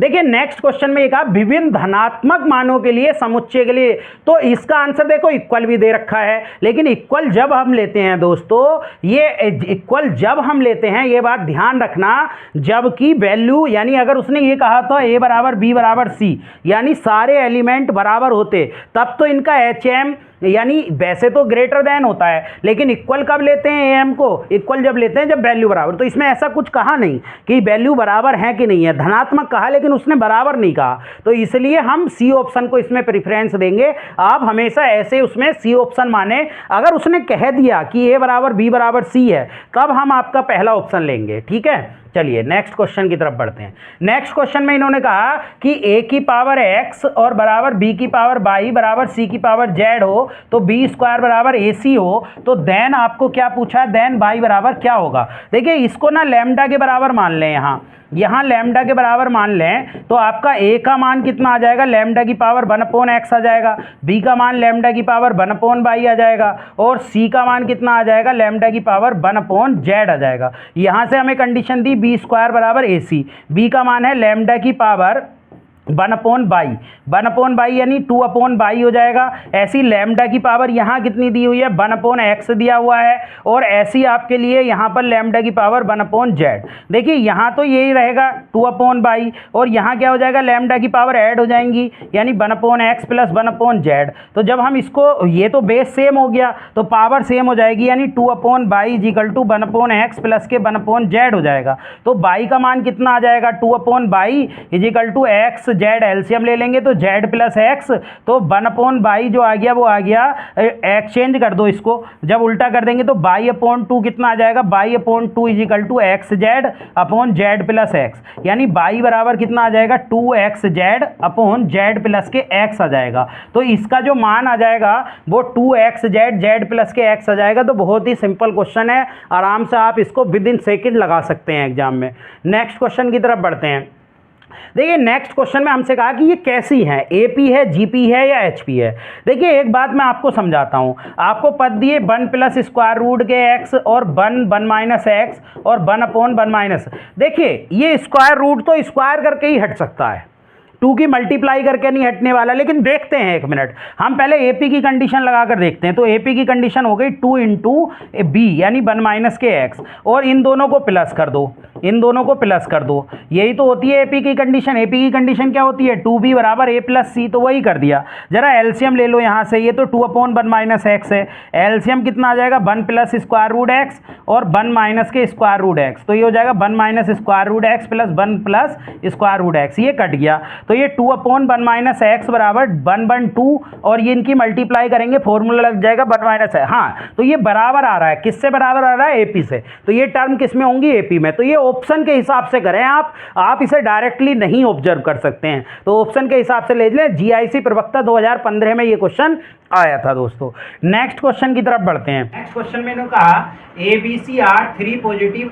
देखिए नेक्स्ट क्वेश्चन में एक विभिन्न धनात्मक मानों के लिए समुच्चय के लिए, तो इसका आंसर देखो इक्वल भी दे रखा है, लेकिन इक्वल जब हम लेते हैं दोस्तों, ये इक्वल जब हम लेते हैं, ये बात ध्यान रखना, जबकि वैल्यू यानी अगर उसने ये कहा था a बराबर b बराबर c, यानी सारे एलिमेंट बराबर होते, तब तो इनका HM यानी वैसे तो ग्रेटर देन होता है, लेकिन इक्वल कब लेते हैं एम को, इक्वल जब लेते हैं जब वैल्यू बराबर। तो इसमें ऐसा कुछ कहा नहीं कि वैल्यू बराबर है कि नहीं है, धनात्मक कहा लेकिन उसने बराबर नहीं कहा, तो इसलिए हम सी ऑप्शन को इसमें प्रेफरेंस देंगे। आप हमेशा ऐसे उसमें सी ऑप्शन माने, अगर उसने कह दिया कि ए बराबर बी बराबर सी है, तब हम आपका पहला ऑप्शन लेंगे। ठीक है, चलिए नेक्स्ट क्वेश्चन की तरफ बढ़ते हैं। नेक्स्ट क्वेश्चन में इन्होंने कहा कि a की पावर x और बराबर b की पावर y बराबर c की पावर z हो, तो b स्क्वायर बराबर ac हो, तो देन आपको क्या पूछा है, देन y बराबर क्या होगा। देखिए इसको ना लैम्डा के बराबर मान लें, यहाँ लैम्डा के बराबर मान लें, तो आपका a का मान कितना आ जाएगा, लैम्डा की पावर 1/x आ जाएगा, b का मान लैम्डा की पावर 1/y आ जाएगा, और c का मान कितना आ जाएगा, लैम्डा की पावर 1/z आ जाएगा। यहाँ से हमें कंडीशन दी b स्क्वायर बराबर ac, b का मान है लैम्डा की पावर 1/y यानी 2/y हो जाएगा। ऐसी लैम्डा की पावर यहाँ कितनी दी हुई है, 1/x दिया हुआ है, और ऐसी आपके लिए यहाँ पर लैम्डा की पावर 1/z। देखिए यहाँ तो यही रहेगा 2/y, और यहाँ क्या हो जाएगा, लैम्डा की पावर ऐड हो जाएंगी, यानी 1/x प्लस 1/z। तो जब हम इसको, ये तो बेस सेम हो गया तो पावर सेम हो जाएगी, यानी 2/y is equal to 1/x plus के 1/z हो जाएगा। तो y का मान कितना आ जाएगा, 2/y is equal to x, z LCM ले लेंगे तो z प्लस एक्स, तो 1/y जो आ गया वो आ गया, एक्सचेंज कर दो इसको, जब उल्टा कर देंगे तो y/2 कितना आ जाएगा, y/2 is equal to x z upon z plus x, यानी y बराबर कितना आ जाएगा, 2xz अपॉन जेड प्लस के x आ जाएगा। तो इसका जो मान आ जाएगा वो 2xz जेड प्लस के x आ जाएगा। तो बहुत ही सिंपल क्वेश्चन है, आराम से आप इसको विद इन सेकेंड लगा सकते हैं एग्जाम में। नेक्स्ट क्वेश्चन की तरफ बढ़ते हैं। देखिए नेक्स्ट क्वेश्चन में हमसे कहा कि ये कैसी है, एपी है, जीपी है या एचपी है। देखिए एक बात मैं आपको समझाता हूँ, आपको पद दिए 1 प्लस स्क्वायर रूट के x और 1 माइनस एक्स और 1/1 माइनस। देखिए ये स्क्वायर रूट तो स्क्वायर करके ही हट सकता है, 2 की मल्टीप्लाई करके नहीं हटने वाला। लेकिन देखते हैं एक मिनट, हम पहले एपी की कंडीशन लगाकर देखते हैं। तो एपी की कंडीशन हो गई 2 इंटू बी यानी 1 माइनस के एक्स, और इन दोनों को प्लस कर दो, इन दोनों को प्लस कर दो, यही तो होती है एपी की कंडीशन। एपी की कंडीशन क्या होती है, 2b बराबर a प्लस सी, तो वही कर दिया। जरा एलसीएम ले लो यहाँ से, ये तो 2/1 माइनस एक्स है, एलसीएम कितना आ जाएगा, 1 प्लस स्क्वायर रूट एक्स और 1 माइनस के स्क्वायर रूट एक्स, तो ये हो जाएगा 1 minus square root x plus 1 plus square root x, ये कट गया। तो ये 2/1 माइनस एक्स बराबर 1/2, और ये इनकी मल्टीप्लाई करेंगे, फॉर्मूला लग जाएगा 1 माइनस है। हाँ, तो ये बराबर आ रहा है, किससे बराबर आ रहा है, एपी से। तो ये टर्म किस में होंगी, एपी में। तो ये ऑप्शन के हिसाब से करें आप इसे डायरेक्टली नहीं ऑब्जर्व कर सकते हैं, तो ऑप्शन के हिसाब से ले लें। जीआईसी प्रवक्ता 2015 में ये क्वेश्चन आया था दोस्तों। नेक्स्ट क्वेश्चन की तरफ बढ़ते हैं। नेक्स्ट क्वेश्चन में इन्होंने कहा ABC are 3 positive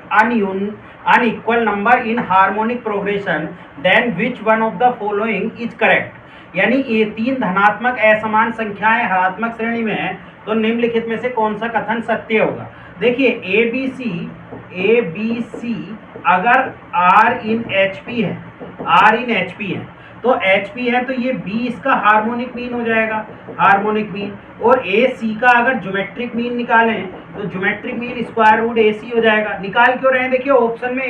unequal number in harmonic progression, then which one of the following is correct. यानी ये 3 धनात्मक असमान संख्याएं हरात्मक श्रेणी में है, तो निम्नलिखित में से कौन सा कथन सत्य होगा। देखिए ABC अगर R इन HP है, R इन HP है, तो HP है तो ये B इसका हार्मोनिक मीन हो जाएगा, हार्मोनिक मीन। और AC का अगर ज्योमेट्रिक मीन निकालें तो geometric mean square root AC हो जाएगा। निकाल क्यों रहे हैं, देखिए ऑप्शन में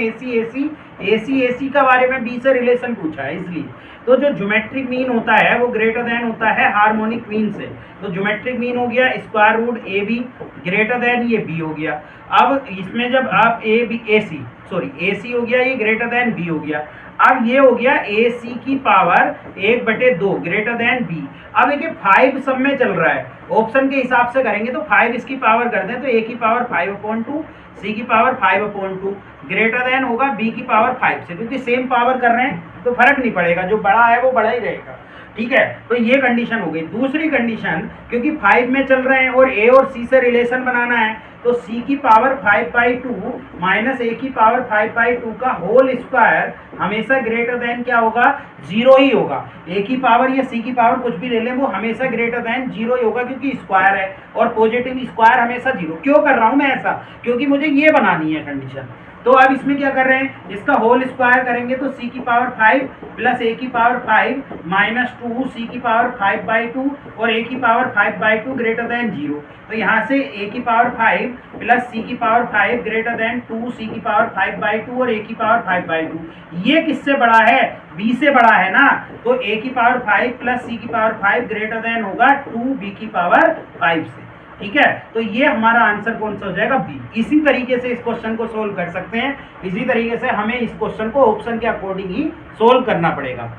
AC का बारे में B से रिलेशन पूछा है, इसलिए तो जो ज्योमेट्रिक मीन होता है वो ग्रेटर देन होता है हार्मोनिक मीन से। तो ज्योमेट्रिक मीन हो गया square root AB greater than ये B हो गया। अब इसमें जब आप AC हो गया, ये ग्रेटर देन B हो गया। अब ये हो गया AC की पावर 1/2 ग्रेटर देन B। अब देखिए 5 सब में चल रहा है, ऑप्शन के हिसाब से करेंगे तो 5 इसकी पावर कर दें तो A की पावर 5/2, C की पावर 5/2 ग्रेटर देन होगा B की पावर 5 से, क्योंकि सेम पावर कर रहे हैं तो फर्क नहीं पड़ेगा, जो बड़ा है वो बड़ा ही रहेगा। ठीक है, तो ये कंडीशन हो गई। दूसरी कंडीशन, क्योंकि 5 में चल रहे हैं और A और C से रिलेशन बनाना है, तो C की पावर 5/2 माइनस A की पावर 5/2 का होल स्क्वायर हमेशा ग्रेटर देन क्या होगा, 0 ही होगा। A की पावर या C की पावर कुछ भी ले लें, वो हमेशा ग्रेटर देन 0 ही होगा, क्योंकि स्क्वायर है और पॉजिटिव स्क्वायर हमेशा 0। क्यों कर रहा हूं मैं ऐसा, क्योंकि मुझे ये बनानी है कंडीशन। तो अब इसमें क्या कर रहे हैं, इसका होल स्क्वायर करेंगे तो c की पावर 5 प्लस a की पावर 5 माइनस 2 c की पावर 5/2 और a की पावर 5/2 ग्रेटर देन 0। तो यहाँ से a की पावर 5 प्लस c की पावर 5 ग्रेटर देन 2 c की पावर 5/2 और a की पावर 5/2, ये किससे बड़ा है, b से बड़ा है ना। तो a की पावर 5 प्लस c की पावर 5 ग्रेटर देन होगा 2b की पावर 5 से। ठीक है, तो ये हमारा आंसर कौन सा हो जाएगा, बी। इसी तरीके से इस क्वेश्चन को सोल्व कर सकते हैं, इसी तरीके से हमें इस क्वेश्चन को ऑप्शन के अकॉर्डिंग ही सोल्व करना पड़ेगा।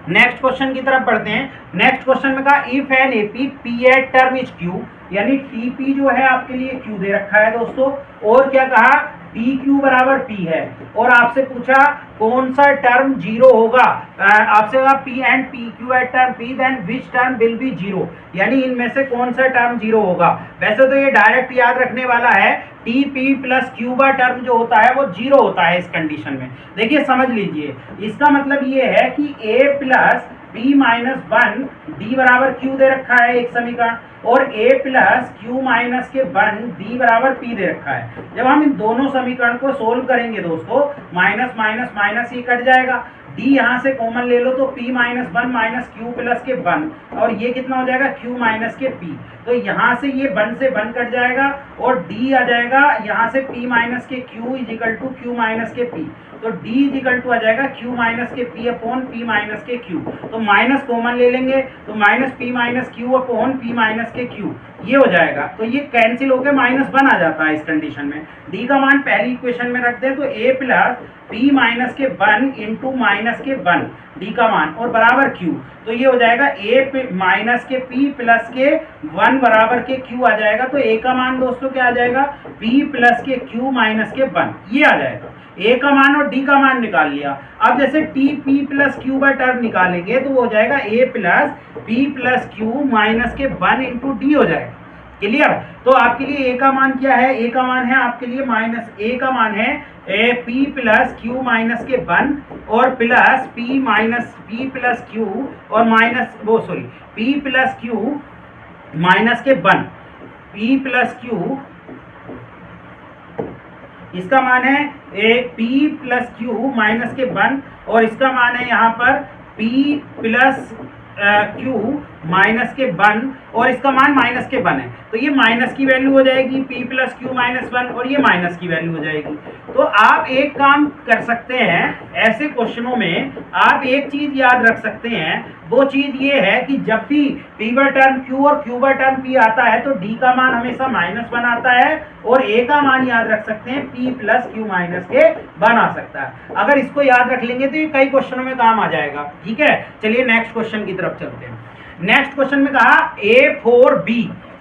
नेक्स्ट क्वेश्चन की तरफ बढ़ते हैं। नेक्स्ट क्वेश्चन में कहा if an AP p th term is q, यानी टीपी जो है आपके लिए क्यू दे रखा है दोस्तों, और क्या कहा पी क्यू बराबर पी है, और आपसे पूछा कौन सा टर्म जीरो होगा, आपसे कहा p and p q th term p then which term will be zero, यानी इनमें से कौन सा टर्म जीरो होगा। वैसे तो ये डायरेक्ट याद रखने वाला है, टी पी प्लस क्यू का टर्म जो होता है वो जीरो होता है इस कंडीशन में। देखिए समझ लीजिए, इसका मतलब ये है कि a plus p minus 1 d बराबर q दे रखा है एक समीकरण, और a प्लस q माइनस के 1 d बराबर p दे रखा है। जब हम इन दोनों समीकरण को सोल्व करेंगे दोस्तों, माइनस माइनस माइनस ये कट जाएगा, d यहाँ से कॉमन ले लो तो p minus 1 minus q plus के 1, और ये कितना हो जाएगा q माइनस के p, तो यहाँ से ये 1 से 1 कट जाएगा और d आ जाएगा यहाँ से p माइनस के q equal to q minus के p, तो d इजिकल टू आ जाएगा q माइनस के p अपॉन p माइनस के q, तो माइनस कॉमन ले लेंगे तो minus p minus q upon p minus के q, ये हो जाएगा। तो ये कैंसिल होकर -1 आ जाता है इस कंडीशन में। d का मान पहली इक्वेशन में रख दें तो a प्लस p माइनस के 1 इंटू माइनस के 1 d का मान और बराबर q, तो ये हो जाएगा a माइनस के p प्लस के 1 बराबर के q आ जाएगा। तो a का मान दोस्तों क्या आ जाएगा, p प्लस के q माइनस के 1, ये आ जाएगा। a का मान और d का मान निकाल लिया। अब जैसे t p प्लस q का टर्म निकालेंगे तो वो हो जाएगा a plus p plus q minus के 1 इंटू डी हो जाएगा। क्लियर, तो आपके लिए a का मान क्या है, a का मान है आपके लिए माइनस, a का मान है p प्लस q माइनस के 1 और plus p minus p plus q और माइनस वो sorry p plus q minus के 1, p प्लस q इसका मान है p प्लस q माइनस के 1 और इसका मान है यहाँ पर p प्लस q माइनस के 1 और इसका मान माइनस के 1 है, तो ये माइनस की वैल्यू हो जाएगी p प्लस क्यू माइनस 1 और ये माइनस की वैल्यू हो जाएगी। तो आप एक काम कर सकते हैं, ऐसे क्वेश्चनों में आप एक चीज याद रख सकते हैं, वो चीज ये है कि जब भी p का टर्म q और q का टर्म p आता है तो d का मान हमेशा -1 आता है और a का मान याद रख सकते हैं p प्लस क्यू माइनस के 1 आ सकता है। अगर इसको याद रख लेंगे तो ये कई क्वेश्चनों में काम आ जाएगा। ठीक है, चलिए नेक्स्ट क्वेश्चन की तरफ चलते हैं। नेक्स्ट क्वेश्चन में कहा A4B,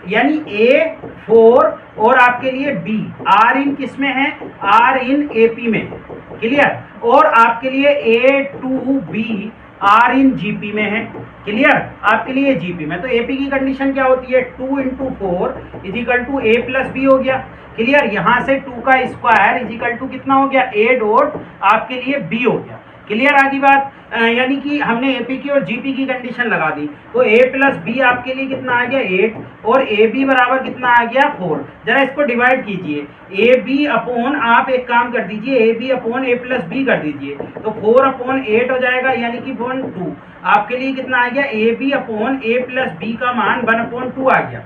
यानी A4 और आपके लिए B, R इन किस में है, R इन AP में, क्लियर, और आपके लिए A2B R इन GP में है, क्लियर, आपके लिए GP में। तो AP की कंडीशन क्या होती है, 2 into 4 equal to A plus B हो गया, क्लियर, यहाँ से 2 का स्क्वायर इजिकल टू कितना हो गया, A डॉट आपके लिए B हो गया, क्लियर। आगे बात, यानी कि हमने एपी की और जीपी की कंडीशन लगा दी, तो a प्लस बी आपके लिए कितना आ गया 8 और ए बी बराबर कितना आ गया 4। जरा इसको डिवाइड कीजिए, ए बी अपॉन, आप एक काम कर दीजिए A B upon A plus B कर दीजिए, तो 4 अपॉन 8 हो जाएगा, यानी कि 2 आपके लिए कितना आ गया, A B upon A plus B का मान 1/2 आ गया,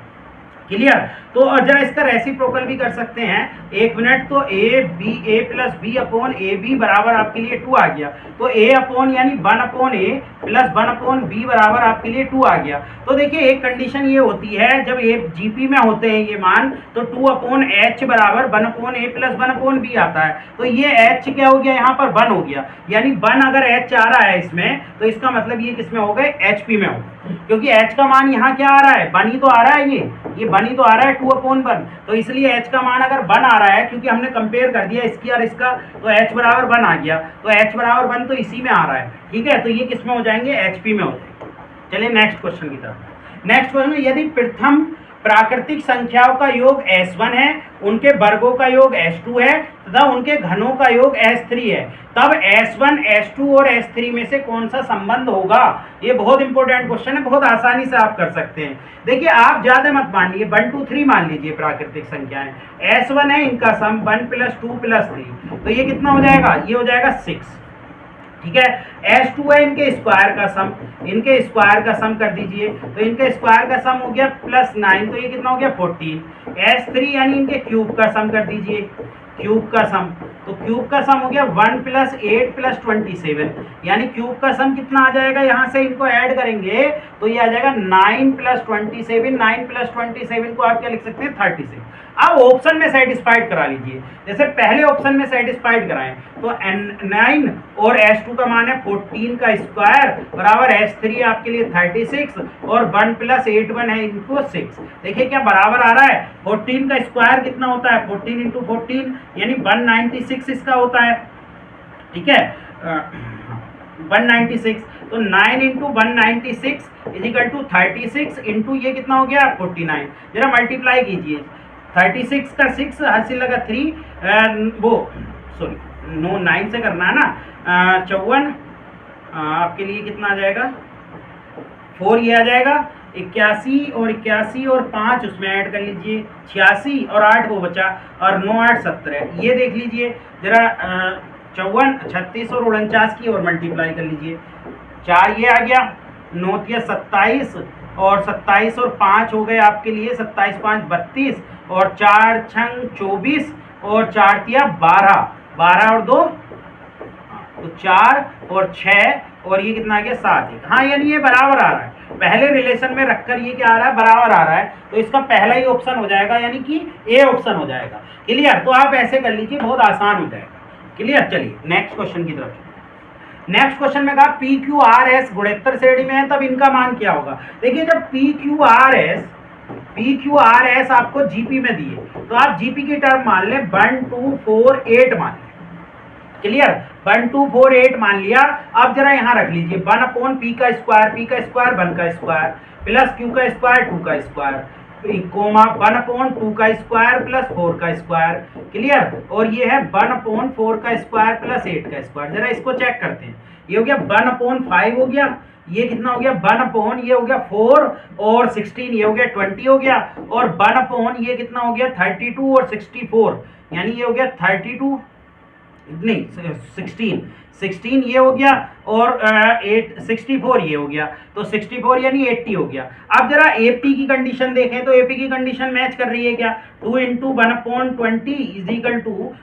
क्लियर। तो जरा इसका रेसिप्रोकल भी कर सकते हैं, एक मिनट, तो a plus B upon a b बराबर आपके लिए 2 आ गया, तो ए अपॉन यानी 1 upon A plus 1 upon B बराबर आपके लिए 2 आ गया। तो देखिए एक कंडीशन ये होती है, जब ए जीपी में होते हैं ये मान, तो 2 अपॉन एच बराबर 1 upon A plus 1 upon B आता है, तो ये एच क्या हो गया, यहाँ पर 1 हो गया, यानी 1 अगर एच आ रहा है इसमें, तो इसका मतलब ये किस में हो गए, एचपी में हो, क्योंकि एच का मान यहाँ क्या आ रहा है, 1 ही तो आ रहा है, ये 1 ही तो आ रहा है 2 अपॉन 1, तो इसलिए h का मान अगर 1 आ रहा है, क्योंकि हमने कंपेयर कर दिया इसकी और इसका, तो h बराबर 1 आ गया, तो h बराबर 1 तो इसी में आ रहा है, ठीक है, तो ये किस में हो जाएंगे, hp में हो जाएंगे। चलिए नेक्स्ट क्वेश्चन की तरफ। नेक्स्ट क्वेश्चन में, यदि प्रथम प्राकृतिक संख्याओं का योग S1 है, उनके वर्गों का योग S2 है तथा उनके घनों का योग S3 है, तब S1, S2 और S3 में से कौन सा संबंध होगा? ये बहुत इंपॉर्टेंट क्वेश्चन है, बहुत आसानी से आप कर सकते हैं। देखिए आप ज्यादा मत मान लीजिए, 1 2 3 मान लीजिए प्राकृतिक संख्याएं। S1 है, इनका सम 1 + 2 + 3, तो ये कितना हो जाएगा? ये हो जाएगा 6। ठीक है। S2 है, इनके स्क्वायर का सम, इनके स्क्वायर का सम कर दीजिए, तो इनके स्क्वायर का सम हो गया +9, तो ये कितना हो गया? 14। S3 यानी इनके क्यूब का सम कर दीजिए, क्यूब का सम, तो क्यूब का सम हो गया 1 + 8 + 27, यानी क्यूब का सम कितना आ जाएगा? यहाँ से इनको ऐड करेंगे तो ये आ जाएगा 9 + 27, 9 + 27 को आप क्या लिख सकते हैं? 36। अब ऑप्शन में सेटिस्फाइड करा लीजिए, जैसे पहले ऑप्शन में सेटिस्फाइड कराएं तो 9 और S2 का मान है 14 का स्क्वायर बराबर S3 आपके लिए 36 और 1 + 8 1 है इनको 6। देखिए क्या बराबर आ रहा है? 14 का स्क्वायर कितना होता है? 14 × 14 यानी 196 इसका होता है। ठीक है, 196, तो 9 × 196 = 36 इंटू ये कितना हो गया? 49। जरा मल्टीप्लाई कीजिए, 36 का 6 हासिल लगा 3, वो सॉरी 9 से करना है ना, 54 आपके लिए कितना आ जाएगा? 4 ये आ जाएगा, 81 और 81 और 5 उसमें ऐड कर लीजिए, 86 और 8 वो बचा, और 9 8 17। ये देख लीजिए जरा, 54 36 और 49 की और मल्टीप्लाई कर लीजिए, 4 ये आ गया, 9 × 27 और 27 और 5 हो गए आपके लिए 27 5 32 और 4 6 24 और 4 × 12, 12 और 2 तो 4 और 6 और ये कितना आ गया? 7। हाँ यानी ये बराबर आ रहा है, पहले रिलेशन में रखकर ये क्या आ रहा है? बराबर आ रहा है, तो इसका पहला ही ऑप्शन हो जाएगा, यानी कि ए ऑप्शन हो जाएगा। क्लियर? तो आप ऐसे कर लीजिए, बहुत आसान हो जाएगा। क्लियर? चलिए नेक्स्ट क्वेश्चन की तरफ। नेक्स्ट क्वेश्चन में कहा PQRS गुणोत्तर श्रेणी में है, तब इनका मान क्या होगा? देखिए जब PQRS आपको जीपी में दिए तो आप जीपी की टर्म मान लें 1 2 4 8 मान लें। क्लियर? 1 2 4 8 मान लिया। अब जरा यहाँ रख लीजिए 1/p का स्क्वायर, p का स्क्वायर 1 का स्क्वायर प्लस q का स्क्वायर 2 का स्क्वायर कोमा 1/2 का स्क्वायर प्लस 4 का स्क्वायर। क्लियर? और ये है 1/4 का स्क्वायर प्लस 8 का स्क्वायर। जरा इसको चेक करते हैं, ये हो गया 1/5 हो गया, ये कितना हो गया? 1/, ये हो गया 4 और 16, ये हो गया 20 हो गया, और 1/, ये कितना हो गया? 32 और 64, यानी ये हो गया 32 नहीं 16 ये हो गया, और 64 ये हो गया, तो 64 यानी 80 हो गया। अब जरा एपी की कंडीशन देखें, तो एपी की कंडीशन मैच कर रही है क्या? 2 × 1/20 =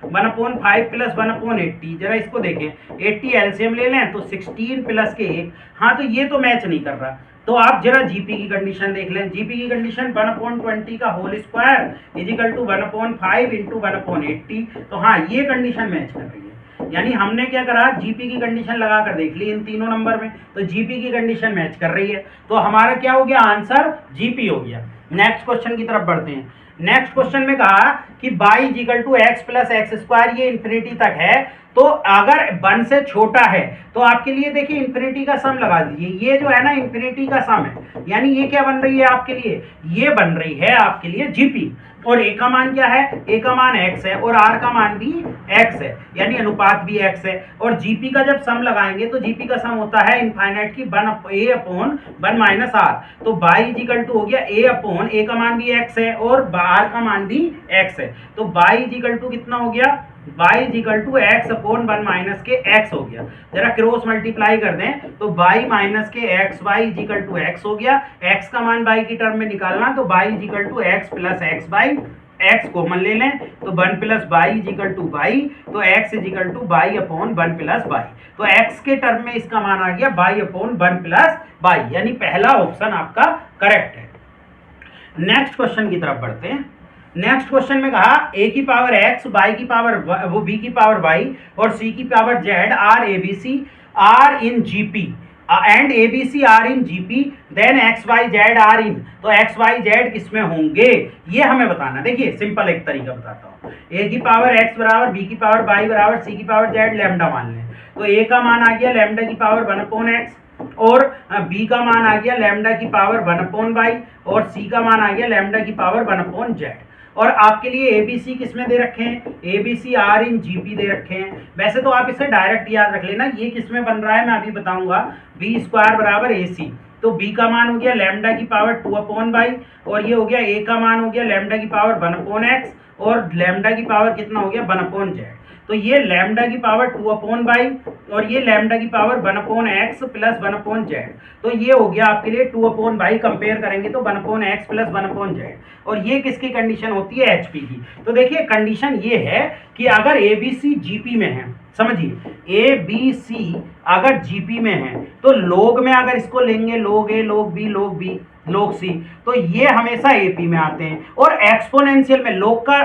1/5 + 1/80। जरा इसको देखें, 80 एलसीएम ले लें तो 16 + के 1, हाँ तो ये तो मैच नहीं कर रहा। तो आप जरा जीपी की कंडीशन देख लें, जीपी की कंडीशन 1/20 का होल स्क्वायर = 1/5 × 1/80, तो हाँ ये कंडीशन मैच कर रही है। यानी हमने क्या करा? जीपी की कंडीशन लगा कर देख ली इन तीनों नंबर में, तो जीपी की कंडीशन मैच कर रही है, तो हमारा क्या हो गया? आंसर जीपी हो गया। नेक्स्ट क्वेश्चन की तरफ बढ़ते हैं। नेक्स्ट क्वेश्चन में कहा कि y = x + x², ये इन्फिनिटी तक है, तो अगर 1 से छोटा है तो आपके लिए देखिए इन्फिनिटी का सम लगा दीजिए, ये जो है ना इन्फिनिटी का सम है, यानी ये क्या बन रही है आपके लिए? ये बन रही है आपके लिए जीपी, और ए का मान क्या है? ए का मान x है और r का मान भी x है, यानी अनुपात भी x है, और जीपी का जब सम लगाएंगे तो जीपी का सम होता है इनफाइनाइट की a/1 - r, तो y = हो गया a/, का मान भी x है और r का मान भी x है, तो y = कितना हो गया? y = x/1 - के x हो गया। जरा क्रॉस मल्टीप्लाई कर दें तो y - के x, y = x हो गया, x का मान y की टर्म में निकालना, तो y = x + x/, x common ले लें तो 1 + y = y, तो x = y/1 + y, तो x के टर्म में इसका मान आ गया y/1 + y, यानी पहला ऑप्शन आपका करेक्ट है। नेक्स्ट क्वेश्चन की तरफ बढ़ते हैं। नेक्स्ट क्वेश्चन में कहा a की पावर x, y की पावर वो b की पावर y और c की power z are abc are in GP and abc are in GP, then x y z are in, तो x y z किसमें होंगे ये हमें बताना। देखिए सिंपल एक तरीका बताता हूँ, a की पावर x बराबर b की पावर y बराबर c की पावर z लैम्डा मान लें, तो a का मान आ गया लैम्डा की पावर 1/x, और b का मान आ गया लैम्डा की पावर 1/y और c का मान आ गया लैम्डा की पावर 1/z। और आपके लिए एबीसी किस में दे रखे हैं, एबीसी आर इन जीपी दे रखे हैं। वैसे तो आप इसे डायरेक्ट याद रख लेना, ये किस में बन रहा है मैं अभी बताऊंगा। बी स्क्वायर बराबर ए सी, तो b का मान हो गया लैम्डा की पावर 2/y और ये हो गया a का मान हो गया लैम्डा की पावर 1/x और लैम्डा की पावर कितना हो गया 1/z। तो ये लैम्डा की पावर 2/y और ये लैम्डा की पावर 1/x प्लस 1/z। तो ये हो गया आपके लिए 2/y, कंपेयर करेंगे तो 1/x प्लस 1/z। और ये किसकी कंडीशन होती है, एचपी की। तो देखिए कंडीशन ये है कि अगर एबीसी जीपी में है, समझिए ए बी सी अगर जीपी में है तो लोग में अगर इसको लेंगे, लोग ए लोग बी लोग बी लोग सी, तो ये हमेशा एपी में आते हैं। और एक्सपोनेंशियल में लोग का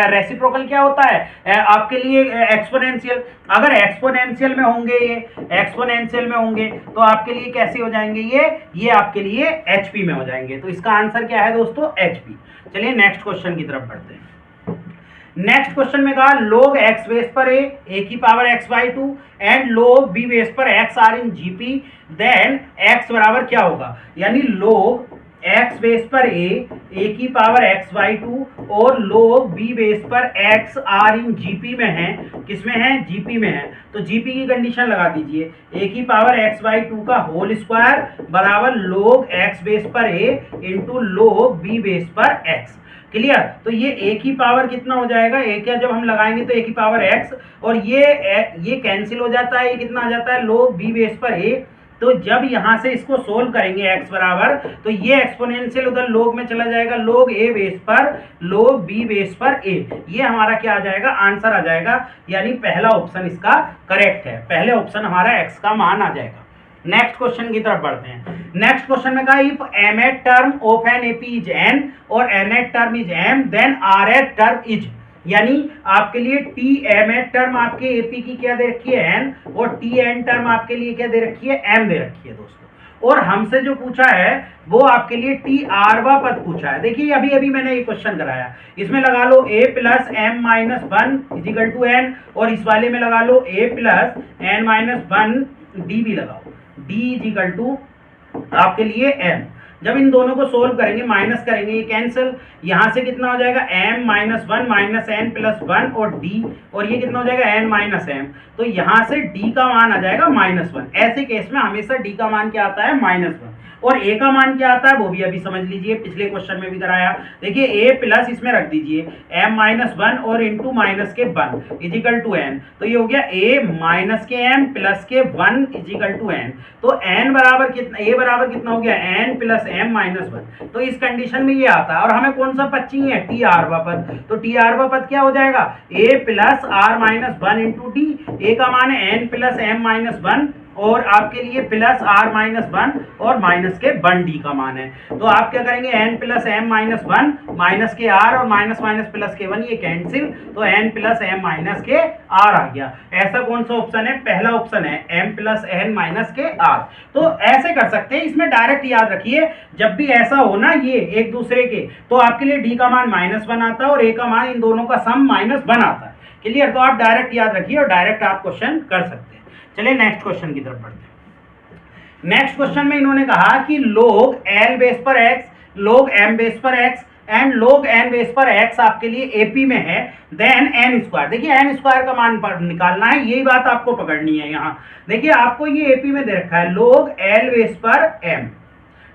रेसिप्रोकल क्या होता है आपके लिए, एक्सपोनेंशियल। अगर एक्सपोनेंशियल में होंगे, ये एक्सपोनेंशियल में होंगे तो आपके लिए कैसे हो जाएंगे, ये आपके लिए एचपी में हो जाएंगे। तो इसका आंसर क्या है दोस्तों, एचपी। चलिए नेक्स्ट क्वेश्चन की तरफ बढ़ते हैं। नेक्स्ट क्वेश्चन में कहा लोग x बेस पर a की power x/2 and log b base पर x are in GP, then x बराबर क्या होगा, यानी लोग x बेस पर a की पावर x/2 और लोग b बेस पर x आर इन जीपी में है, किसमें है, जीपी में है। तो जीपी की कंडीशन लगा दीजिए, a की पावर x/2 का होल स्क्वायर बराबर लोग x बेस पर a इंटू लोग b बेस पर x। क्लियर। तो ये a की पावर कितना हो जाएगा, a क्या जब हम लगाएंगे तो a की पावर x और ये कैंसिल हो जाता है, ये कितना आ जाता है लोग b बेस पर a। तो जब यहां से इसको सोल्व करेंगे x बराबर, तो ये एक्सपोनेंशियल उधर लोग में चला जाएगा, लोग a बेस पर लोग b बेस पर a। ये हमारा क्या आ जाएगा, आंसर आ जाएगा, यानी पहला ऑप्शन इसका करेक्ट है, पहले ऑप्शन हमारा x का मान आ जाएगा। नेक्स्ट क्वेश्चन की तरफ बढ़ते हैं। नेक्स्ट क्वेश्चन में कहा if mth term of an AP is n और nth term is m then rth term is, यानी आपके लिए tmth टर्म आपके एपी की क्या दे रखी है n और tn टर्म आपके लिए क्या दे रखी है m दे रखी है दोस्तों। और हमसे जो पूछा है वो आपके लिए टी आरवा पद पूछा है। देखिए अभी अभी मैंने ये क्वेश्चन कराया, इसमें लगा लो a plus m minus 1 equal to n और इस वाले में लगा लो a plus n minus 1 D भी लगाओ, d इजिकल टू आपके लिए m। जब इन दोनों को सोल्व करेंगे, माइनस करेंगे, ये कैंसिल, यहां से कितना हो जाएगा m minus 1 minus n plus 1 और d, और ये कितना हो जाएगा n माइनस m। तो यहां से d का मान आ जाएगा -1। ऐसे केस में हमेशा d का मान क्या आता है, -1। और a का मान क्या आता है वो भी अभी समझ लीजिए, पिछले क्वेश्चन में भी कराया। देखिए a प्लस इसमें रख दीजिए m माइनस 1 और इंटू माइनस के 1 इजिकल टू n। तो ये हो गया a माइनस के m प्लस के 1 इजिकल टू n। तो n बराबर कितना, a बराबर कितना हो गया n प्लस m माइनस 1। तो इस कंडीशन में ये आता है। और हमें कौन सा पद चाहिए, टी आरवा पद। तो टी आरवा पद क्या हो जाएगा, a plus r minus 1 into d. A का मान है n प्लस m माइनस 1 और आपके लिए प्लस आर माइनस 1 और माइनस के 1 डी का मान है। तो आप क्या करेंगे, n plus m minus 1 minus के r और माइनस माइनस प्लस के 1, ये कैंसिल, तो n प्लस m माइनस के r आ गया। ऐसा कौन सा ऑप्शन है, पहला ऑप्शन है m प्लस n माइनस के r। तो ऐसे कर सकते हैं, इसमें डायरेक्ट याद रखिए जब भी ऐसा हो ना ये एक दूसरे के, तो आपके लिए d का मान -1 आता है और a का मान इन दोनों का सम -1 आता है। क्लियर। तो आप डायरेक्ट याद रखिए और डायरेक्ट आप क्वेश्चन कर सकते हैं। चलिए नेक्स्ट क्वेश्चन की तरफ बढ़ते हैं। नेक्स्ट क्वेश्चन में इन्होंने कहा कि लोग l बेस पर x, लोग m बेस पर x एंड लोग n बेस पर x आपके लिए एपी में है, देन n स्क्वायर। देखिए n स्क्वायर का मान निकालना है, यही बात आपको पकड़नी है। यहाँ देखिए आपको ये एपी में दे रखा है लोग l बेस पर m,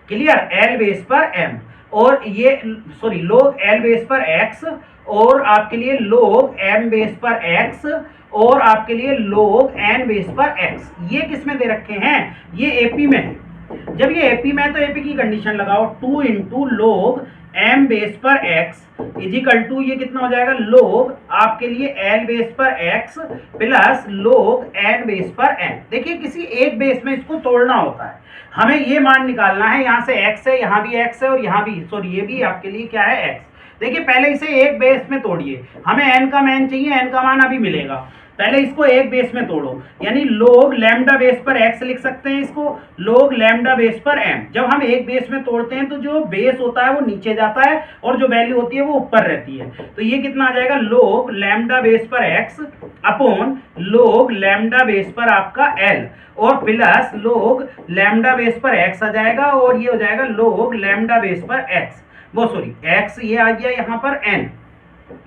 क्लियर, l बेस पर m और ये सॉरी लोग l बेस पर x और आपके लिए लोग m बेस पर x और आपके लिए लोग n बेस पर x। ये किस में दे रखे हैं, ये एपी में है। जब ये एपी में है तो एपी की कंडीशन लगाओ, 2 इंटू लोग m बेस पर x इजिकल टू ये कितना हो जाएगा, लोग आपके लिए l बेस पर x प्लस लोग n बेस पर n। देखिए किसी एक बेस में इसको तोड़ना होता है, हमें ये मान निकालना है। यहाँ से x है, यहाँ भी x है और यहाँ भी सॉरी ये भी आपके लिए क्या है x। देखिए पहले इसे एक बेस में तोड़िए, हमें n का मान चाहिए, n का मान अभी मिलेगा। पहले इसको एक बेस में तोड़ो, यानी log लैम्डा बेस पर x लिख सकते हैं इसको, log लैम्डा बेस पर m। जब हम एक बेस में तोड़ते हैं तो जो बेस होता है वो नीचे जाता है और जो वैल्यू होती है वो ऊपर रहती है। तो ये कितना आ जाएगा, log लैम्डा बेस पर x upon log lambda base पर आपका l और प्लस log लैम्डा बेस पर x आ जाएगा और ये हो जाएगा log लैम्डा बेस पर x, वो सॉरी x, ये आ गया यहाँ पर n,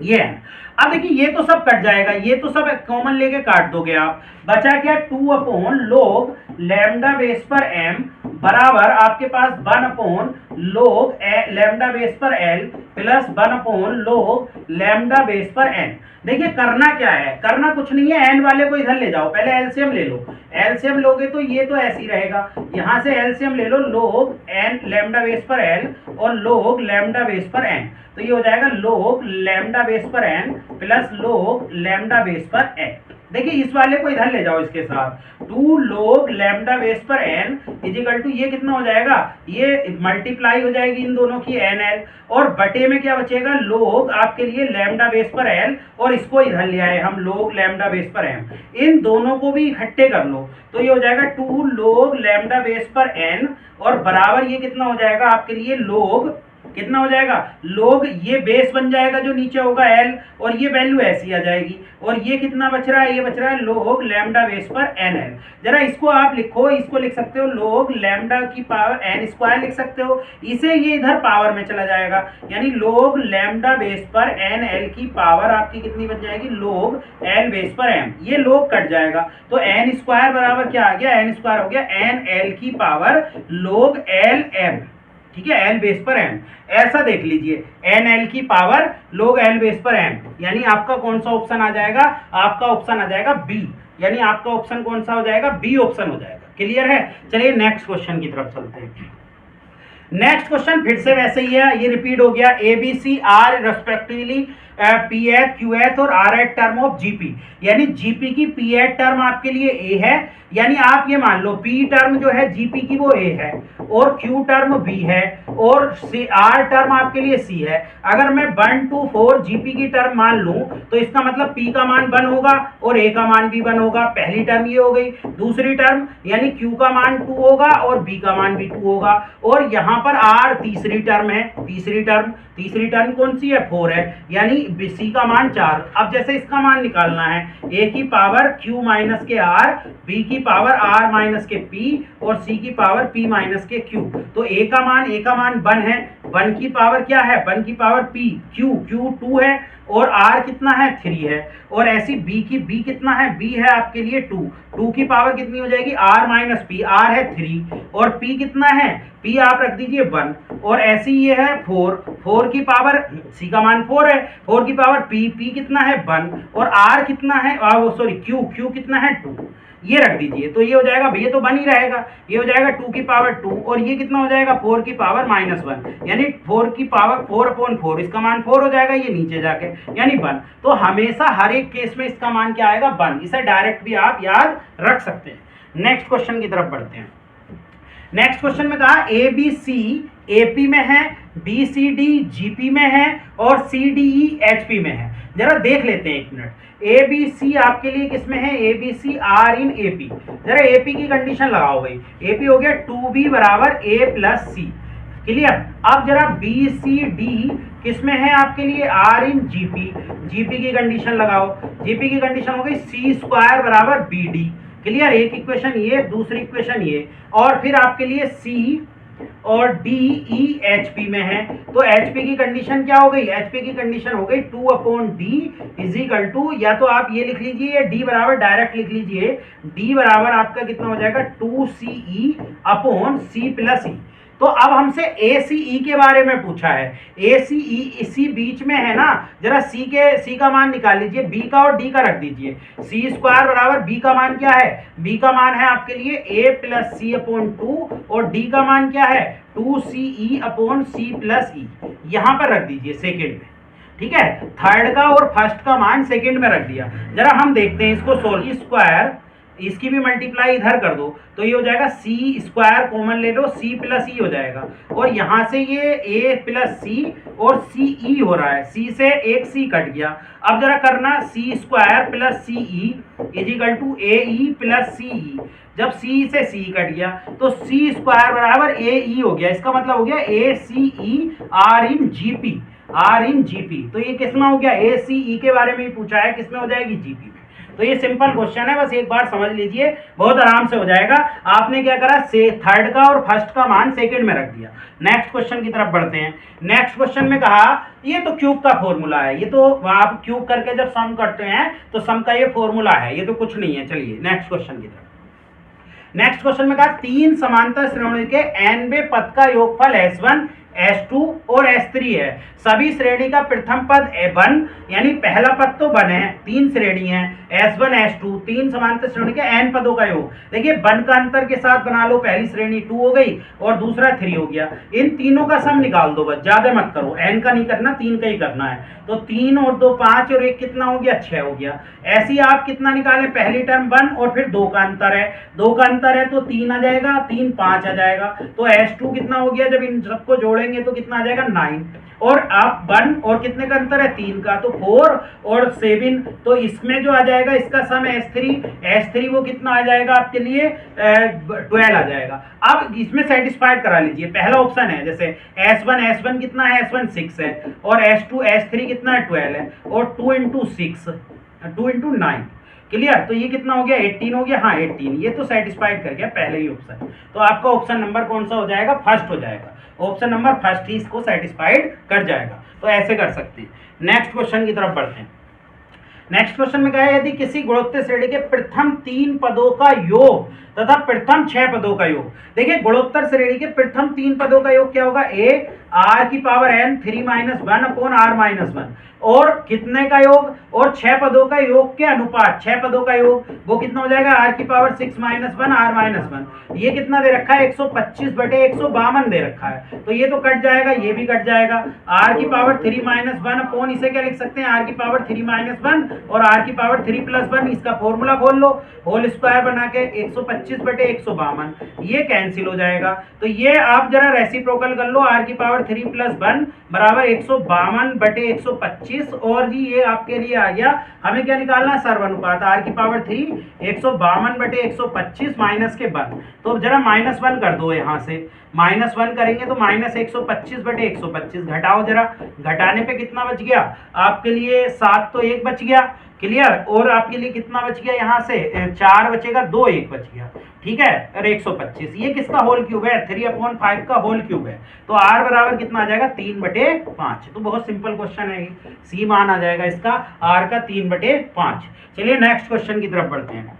ये n। अब देखिए ये तो सब कट जाएगा, ये तो सब कॉमन लेके काट दोगे आप, बचा क्या 2 अपॉन log लैम्डा बेस पर m बराबर आपके पास 1 अपॉन log लैम्डा बेस पर l plus 1 upon log lambda base पर n। देखिए करना क्या है, करना कुछ नहीं है, n वाले को इधर ले जाओ, पहले एलसीएम ले लो, एलसीएम लोगे तो ये तो ऐसे ही रहेगा, यहाँ से एलसीएम ले लो log n लैम्डा बेस पर l और log लैम्डा बेस पर n, तो ये हो जाएगा log लैम्डा बेस पर n plus log lambda base पर n। देखिए इस वाले को इधर ले जाओ इसके साथ, 2 log लैम्डा बेस पर n इजिकल टू ये कितना हो जाएगा, ये मल्टीप्लाई हो जाएगी इन दोनों की nl और बटे में क्या बचेगा, log आपके लिए लैम्डा बेस पर l और इसको इधर ले आए हम log लैम्डा बेस पर m, इन दोनों को भी इकट्ठे कर लो तो ये हो जाएगा 2 log लैम्डा बेस पर n और बराबर ये कितना हो जाएगा आपके लिए log, कितना हो जाएगा log, ये बेस बन जाएगा जो नीचे होगा l और ये वैल्यू ऐसी आ जाएगी और ये कितना बच रहा है, ये बच रहा है log लैम्डा बेस पर nl। जरा इसको आप लिखो, इसको लिख सकते हो log लैम्डा की पावर n स्क्वायर लिख सकते हो, इसे ये इधर पावर में चला जाएगा, यानी log लैम्डा बेस पर nl की पावर आपकी कितनी बन जाएगी, log l बेस पर m, ये log कट जाएगा तो n स्क्वायर बराबर क्या आ गया, n स्क्वायर हो गया nl की पावर log lm, ठीक है, l बेस पर m। ऐसा देख लीजिए nl की पावर log l बेस पर m, यानी आपका कौन सा ऑप्शन आ जाएगा, आपका ऑप्शन आ जाएगा बी, यानी आपका ऑप्शन कौन सा हो जाएगा, बी ऑप्शन हो जाएगा। क्लियर है, चलिए नेक्स्ट क्वेश्चन की तरफ चलते हैं। नेक्स्ट क्वेश्चन फिर से वैसे ही है, ये रिपीट हो गया, A B C are respectively p th q th और r th term of GP, यानी जीपी की पी एथ टर्म आपके लिए ए है, यानी आप ये मान लो पी टर्म जो है जीपी की वो ए है और क्यू टर्म बी है और आर टर्म आपके लिए सी है। अगर मैं 1 to 4 जीपी की टर्म मान लूं तो इसका मतलब पी का मान 1 होगा और ए का मान भी 1 होगा, पहली टर्म ये हो गई। दूसरी टर्म यानी क्यू का मान 2 होगा और बी का मान भी 2 होगा और यहाँ पर आर तीसरी टर्म है, तीसरी टर्म कौन सी है, 4 है, यानी सी का मान 4। अब जैसे इसका मान निकालना है, ए की पावर क्यू माइनस के आर, बी की पावर आर माइनस के पी और सी की पावर पी माइनस के क्यू, तो ए का मान 1 है, 1 की पावर क्या है, 1 की पावर पी, क्यू 2 है और आर कितना है, 3 है और ऐसी बी कितना है, बी है आपके लिए 2 की पावर कितनी हो जाएगी, आर माइनस पी, आर है 3 और पी कितना है, पी आप रख दीजिए 1 और ऐसी ये है 4 की पावर, सी का मान 4 है, 4 की पावर पी कितना है 1 और आर कितना है, क्यू कितना है 2, ये रख दीजिए तो ये हो जाएगा, भैया तो 1 ही रहेगा, ये हो जाएगा 2 की पावर 2 और ये कितना हो जाएगा 4 की पावर -1, यानी 4 की पावर 4/4, इसका मान 4 हो जाएगा ये नीचे जाके, यानी 1। तो हमेशा हर एक केस में इसका मान क्या आएगा, 1। इसे डायरेक्ट भी आप याद रख सकते हैं। नेक्स्ट क्वेश्चन की तरफ बढ़ते हैं। नेक्स्ट क्वेश्चन में कहा ए बी सी एपी में है, बी सी डी जीपी में है और सी डी ई एचपी में है। जरा देख लेते हैं 1 मिनट, ए बी सी आपके लिए किसमें है, A B C are in AP. जरा एपी की कंडीशन लगाओ भाई, एपी हो गया 2b बराबर ए प्लस सी, क्लियर। अब जरा बी सी डी किसमें है आपके लिए, आर इन जीपी, जीपी की कंडीशन लगाओ, जीपी की कंडीशन हो गई सी स्क्वायर बराबर बी डी, क्लियर। एक इक्वेशन ये, दूसरी इक्वेशन ये और फिर आपके लिए सी और डी ई एच पी में है, तो एच पी की कंडीशन क्या हो गई, एच पी की कंडीशन हो गई 2/d इज इक्वल टू, या तो आप ये लिख लीजिए डी बराबर डायरेक्ट लिख लीजिए, डी बराबर आपका कितना हो जाएगा 2ce अपॉन सी प्लस ई। तो अब हमसे ए सी ई के बारे में पूछा है, ए सी ई इसी बीच में है ना, जरा सी का मान निकाल लीजिए, बी का और डी का रख दीजिए, सी स्क्वायर बराबर बी का मान क्या है, बी का मान है आपके लिए ए प्लस सी अपॉन 2 और डी का मान क्या है 2ce अपॉन सी प्लस ई, यहां पर रख दीजिए सेकेंड में, ठीक है। थर्ड का और फर्स्ट का मान सेकेंड में रख दिया। जरा हम देखते हैं इसको सोल्व, स्क्वायर इसकी भी मल्टीप्लाई इधर कर दो तो ये हो जाएगा सी स्क्वायर, कॉमन ले लो सी प्लस ई हो जाएगा, और यहाँ से ये ए प्लस सी और सी ई हो रहा है, सी से एक सी कट गया। अब जरा करना c square plus c e is equal to a e plus c e. जब सी से सी कट गया तो सी स्क्वायर बराबर ए ई हो गया, इसका मतलब हो गया a c e r in GP, r in GP. तो ये किसमें हो गया, ए सी ई के बारे में ही पूछा है, किसमें हो जाएगी, जीपी में। तो ये सिंपल क्वेश्चन है, बस एक बार समझ लीजिए, बहुत आराम से हो जाएगा। आपने क्या करा, से थर्ड का और फर्स्ट का मान सेकंड में रख दिया। नेक्स्ट क्वेश्चन की तरफ बढ़ते हैं। नेक्स्ट क्वेश्चन में कहा ये तो क्यूब का फॉर्मूला है, ये तो आप क्यूब करके जब सम करते हैं तो सम का ये फॉर्मूला है, ये तो कुछ नहीं है। चलिए नेक्स्ट क्वेश्चन की तरफ। नेक्स्ट क्वेश्चन में कहा तीन समांतर श्रेणी के nवें पद का योगफल s1 S2 और S3 है। सभी श्रेणी का प्रथम पद वन, यानी पहला पद तो वन है, तीन श्रेणी है S1 S2, तीन समांतर श्रेणी के n पदों का योग। देखिए वन का अंतर के साथ बना लो, पहली श्रेणी 2 हो गई और दूसरा 3 हो गया। इन तीनों का सम निकाल दो, बस ज्यादा मत करो, n का नहीं करना, 3 का ही करना है। तो 3 और 2 5 और 1 कितना हो गया, 6 हो गया। ऐसे ही आप कितना निकालें, पहली टर्म 1 और फिर 2 का अंतर है, 2 का अंतर है तो 3 आ जाएगा, 3 5 आ जाएगा। तो S2 कितना हो गया, जब इन सबको जोड़ेंगे तो कितना आ जाएगा 9, और आप 1 और कितने का अंतर है, 3 का, तो 4 और 7, तो इसमें जो आ जाएगा इसका सम S3 वो कितना आ जाएगा आपके लिए 12 आ जाएगा। अब इसमें सेटिस्फाइड करा लीजिए, पहला ऑप्शन है जैसे S1 कितना है, S1 6 है, और S3 कितना है 12 है, और 2 इंटू 6 2 इंटू 9, क्लियर। तो ये कितना हो गया, 18 हो गया, हाँ 18, ये तो सेटिस्फाइड कर गया पहले ही ऑप्शन। तो आपका ऑप्शन नंबर कौन सा हो जाएगा, फर्स्ट हो जाएगा, ऑप्शन नंबर फर्स्ट ही इसको सेटिस्फाइड कर जाएगा। तो ऐसे कर सकते हैं। नेक्स्ट क्वेश्चन की तरफ बढ़ते हैं। नेक्स्ट क्वेश्चन में क्या है, यदि किसी गुणोत्तर श्रेणी के प्रथम 3 पदों का योग तथा प्रथम 6 पदों का योग। देखिए गुणोत्तर श्रेणी के प्रथम 3 पदों का योग क्या होगा, ए आर की पावर n 3 - 1 अपॉन r - 1, और कितने का योग, और 6 पदों का योग के अनुपात, 6 पदों का योग वो कितना हो जाएगा, r की पावर 6 - 1 r - 1। ये कितना दे रखा है, 125/152 दे रखा है, तो ये तो कट जाएगा, ये भी कट जाएगा। r की पावर 3 - 1 अपॉन, इसे क्या लिख सकते हैं, r की पावर 3 - 1 और r की पावर 3 + 1, इसका फॉर्मूला खोल लो, होल स्क्वायर बना के 125/152, ये कैंसिल हो जाएगा। तो ये आप जरा रेसिप्रोकल कर लो, r की पावर 3 + 1 बराबर 152/125, और जी ये आपके लिए आ गया, हमें क्या निकालना है, सर्वानुपात, r की पावर 3 152/125 माइनस के 1, तो जरा -1 कर दो, यहाँ से -1 करेंगे तो -125/125, घटाओ जरा, घटाने पे कितना बच गया आपके लिए, 7 तो 1 बच गया, क्लियर, और आपके लिए कितना बच गया, यहाँ से 4 बचेगा, 2 1 बच गया, ठीक है, और 125, ये किसका होल क्यूब है, 3/5 का होल क्यूब है। तो r बराबर कितना आ जाएगा, 3/5। तो बहुत सिंपल क्वेश्चन है, सी मान आ जाएगा इसका r का 3/5। चलिए नेक्स्ट क्वेश्चन की तरफ बढ़ते हैं।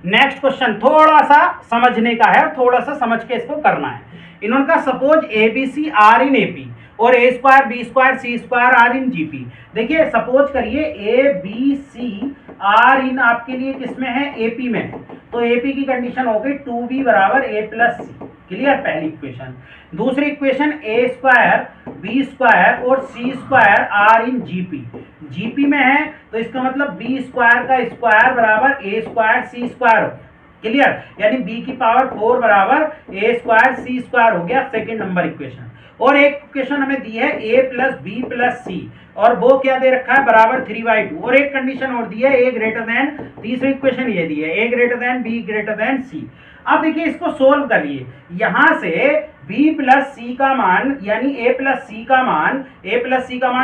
नेक्स्ट क्वेश्चन थोड़ा सा समझने का है, थोड़ा सा समझ के इसको करना है। इन्होंने कहा suppose ABC are in AP और A square B square C square are in GP। देखिए सपोज करिए ABC आर इन आपके लिए किसमें है, AP में है, तो AP की कंडीशन हो गई 2B बराबर A + C, क्लियर, पहली इक्वेशन। दूसरी equation A square B square और C square are in GP में है, तो इसका मतलब B स्क्वायर का स्क्वायर बराबर A square C square, clear, यानी B की पावर 4 बराबर A स्क्वायर C स्क्वायर हो गया, सेकेंड नंबर इक्वेशन। और एक इक्वेशन हमें दी है A + B + C, और वो क्या दे रखा है, बराबर 3/2, और एक कंडीशन और दी है A ग्रेटर देन, तीसरी इक्वेशन ये दी है A greater than B greater than C। अब देखिए इसको सोल्व करिए, यहां से B + C का मान, यानी A + C का मान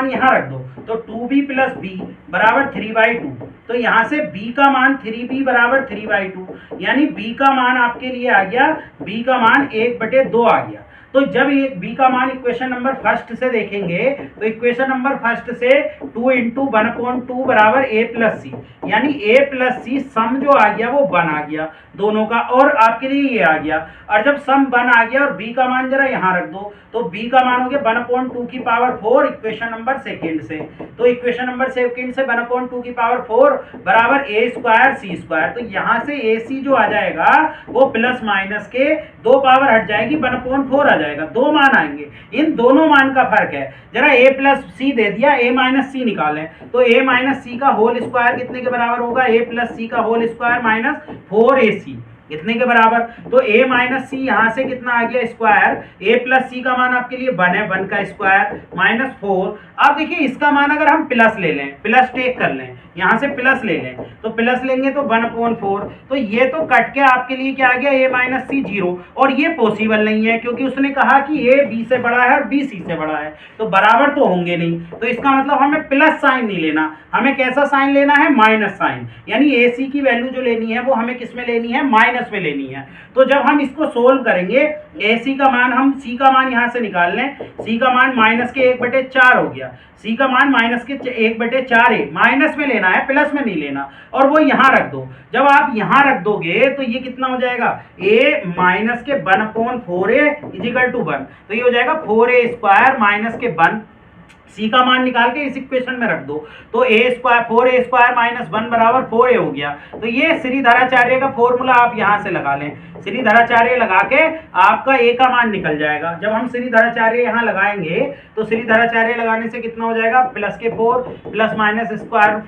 यहां रख दो, तो 2B + B बराबर 3/2, तो यहां से B का मान 3B बराबर 3/2, यानी B का मान आपके लिए आ गया, B का मान 1/2 आ गया। तो जब ये B का मान इक्वेशन नंबर फर्स्ट से देखेंगे, तो इक्वेशन नंबर फर्स्ट से 2 × 1/2 बराबर A + C, यानी A + C सम जो आ गया वो 1 आ गया दोनों का, और आपके लिए ये आ गया। और जब सम 1 आ गया और B का मान जरा यहाँ रख दो, तो B का मान हो गया 1/2 की पावर 4 इक्वेशन नंबर सेकेंड से, तो इक्वेशन नंबर सेकेंड से 1/2 की पावर 4 बराबर A स्क्वायर C स्क्वायर, तो यहाँ से AC जो आ जाएगा वो प्लस माइनस के 2 पावर हट जाएगी, 1/4 आ जाएगा, 2 मान आएंगे, इन दोनों मान का फर्क है। जरा a प्लस सी दे दिया, a माइनस सी निकालें, तो a माइनस सी का होल स्क्वायर कितने के बराबर होगा, a प्लस सी का होल स्क्वायर माइनस 4ac कितने के बराबर। तो a माइनस सी यहाँ से कितना आ गया स्क्वायर, a प्लस सी का मान आपके लिए 1 है, 1 का स्क्वायर माइनस 4। अब देखिए इसका मान अगर हम प्लस ले लें, प्लस टेक कर लें, यहाँ से प्लस ले लें, तो प्लस लेंगे तो 1/4, तो ये तो कट के आपके लिए क्या आ गया, a माइनस सी 0, और ये पॉसिबल नहीं है क्योंकि उसने कहा कि a b से बड़ा है और b c से बड़ा है, तो बराबर तो होंगे नहीं। तो इसका मतलब हमें प्लस साइन नहीं लेना, हमें कैसा साइन लेना है, माइनस साइन, यानी ac की वैल्यू जो लेनी है वो हमें किस में लेनी है, माइनस में लेनी है। तो जब हम इसको सोल्व करेंगे, ac का मान, हम c का मान यहाँ से निकाल लें, c का मान माइनस के 1/4 हो गया, c का मान माइनस के 1/4 है, माइनस में लेना है, प्लस में नहीं लेना, और वो यहाँ रख दो। जब आप यहाँ रख दोगे तो ये कितना हो जाएगा, a माइनस के 1/4a इजिकल टू 1, तो ये हो जाएगा 4a स्क्वायर माइनस के 1। c का मान निकाल के इस इक्वेशन में रख दो, तो a square 4a square minus 1 बराबर 4a हो गया। तो ये श्रीधराचार्य का फॉर्मूला आप यहाँ से लगा लें, श्रीधराचार्य लगा के आपका a का मान निकल जाएगा। जब हम श्रीधराचार्य यहाँ लगाएंगे तो श्रीधराचार्य लगाने से कितना हो जाएगा, प्लस के 4 प्लस माइनस स्क्वायर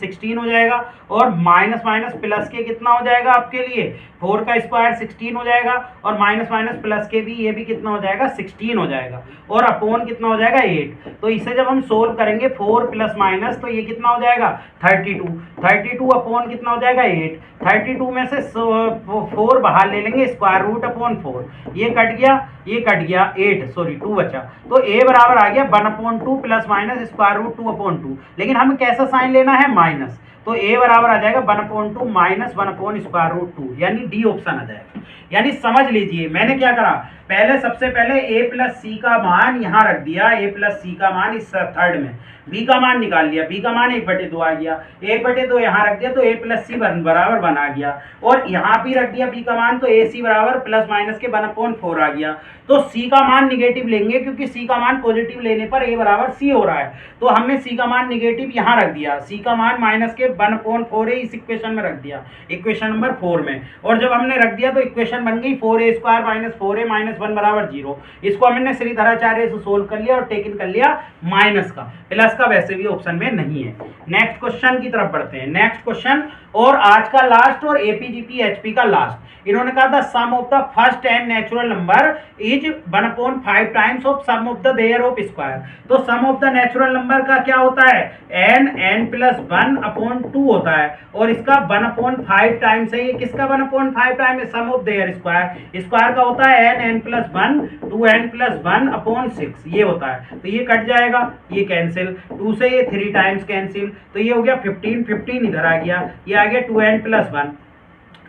16 हो जाएगा, और माइनस माइनस प्लस के कितना हो जाएगा आपके लिए, 4 का स्क्वायर 16 हो जाएगा, और माइनस माइनस प्लस के भी, ये भी कितना हो जाएगा, 16 हो जाएगा, और अपोन कितना हो जाएगा 8। तो इसे जब हम सोल्व करेंगे 4 प्लस माइनस, तो ये कितना हो जाएगा 32 अपोन कितना हो जाएगा 8। 32 में से 4 बाहर ले लेंगे, स्क्वायर रूट अपॉन 4, ये कट गया, ये कट गया, 2 बचा, तो a बराबर आ गया 1/2 प्लस माइनस स्क्वायर रूट 2/2। लेकिन हमें कैसा साइन लेना है, माइनस, तो a बराबर आ जाएगा 1/2 माइनस 1 स्क्वायर रूट 2, यानी डी ऑप्शन आ जाएगा। यानी समझ लीजिए मैंने क्या करा, पहले सबसे पहले a प्लस सी का मान यहाँ रख दिया, a प्लस सी का मान इस थर्ड में, b का मान निकाल लिया, b का मान 1/2 आ गया, 1/2 यहाँ रख दिया, तो a प्लस सी बराबर 1 आ गया, और यहाँ भी रख दिया b का मान, तो ac बराबर प्लस माइनस के 1/4 आ गया। तो c का मान निगेटिव लेंगे क्योंकि c का मान पॉजिटिव लेने पर a बराबर c हो रहा है, तो हमने c का मान निगेटिव यहाँ रख दिया, c का मान माइनस के 1/4 इस इक्वेशन में रख दिया, इक्वेशन नंबर 4 में, और जब हमने रख दिया तो इक्वेशन बन गई 4a square minus 4a minus 1 बराबर 0। इसको हमने श्रीधराचार्य से सोल्व कर लिया और टेकन कर लिया माइनस का, प्लस का वैसे भी ऑप्शन में नहीं है। नेक्स्ट क्वेश्चन की तरफ बढ़ते हैं, नेक्स्ट क्वेश्चन और आज का लास्ट और एपीजीपी एचपी का लास्ट। इन्होंने कहा था sum of the first n natural number is 1/5 times of sum of the their of square. तो sum of the natural number का क्या होता है, n प्लस 1/2 होता है, और इसका 1/5 टाइम्स है, ये किसका 1/5 टाइम है, सम ऑफ देयर स्क्वायर, स्क्वायर का होता है n प्लस 1 2n प्लस 1/6, ये होता है, तो ये कट जाएगा, ये कैंसिल, 2 से ये 3 टाइम्स कैंसिल, तो ये हो गया 15 इधर आ गया, ये आ गया 2n प्लस 1,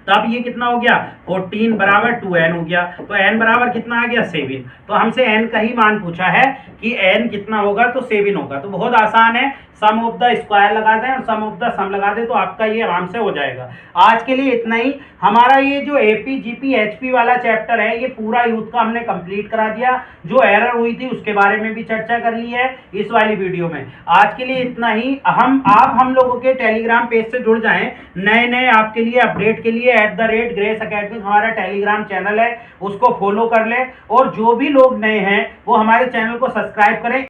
तब ये कितना हो गया 14 बराबर 2n हो गया, तो n बराबर कितना आ गया 7। तो हमसे n का ही मान पूछा है कि n कितना होगा, तो 7 होगा। तो बहुत आसान है, सम ऑफ द स्क्वायर लगा दें और सम ऑफ द सम लगा दें तो आपका ये आराम से हो जाएगा। आज के लिए इतना ही। हमारा ये जो एपी जीपी एचपी वाला चैप्टर है ये पूरा यूथ का हमने कंप्लीट करा दिया, जो एरर हुई थी उसके बारे में भी चर्चा कर ली है इस वाली वीडियो में। आज के लिए इतना ही। हम लोगों के टेलीग्राम पेज से जुड़ जाएं, नए आपके लिए अपडेट के लिए @ग्रेस एकेडमी हमारा टेलीग्राम चैनल है, उसको फॉलो कर लें, और जो भी लोग नए हैं वो हमारे चैनल को सब्सक्राइब करें।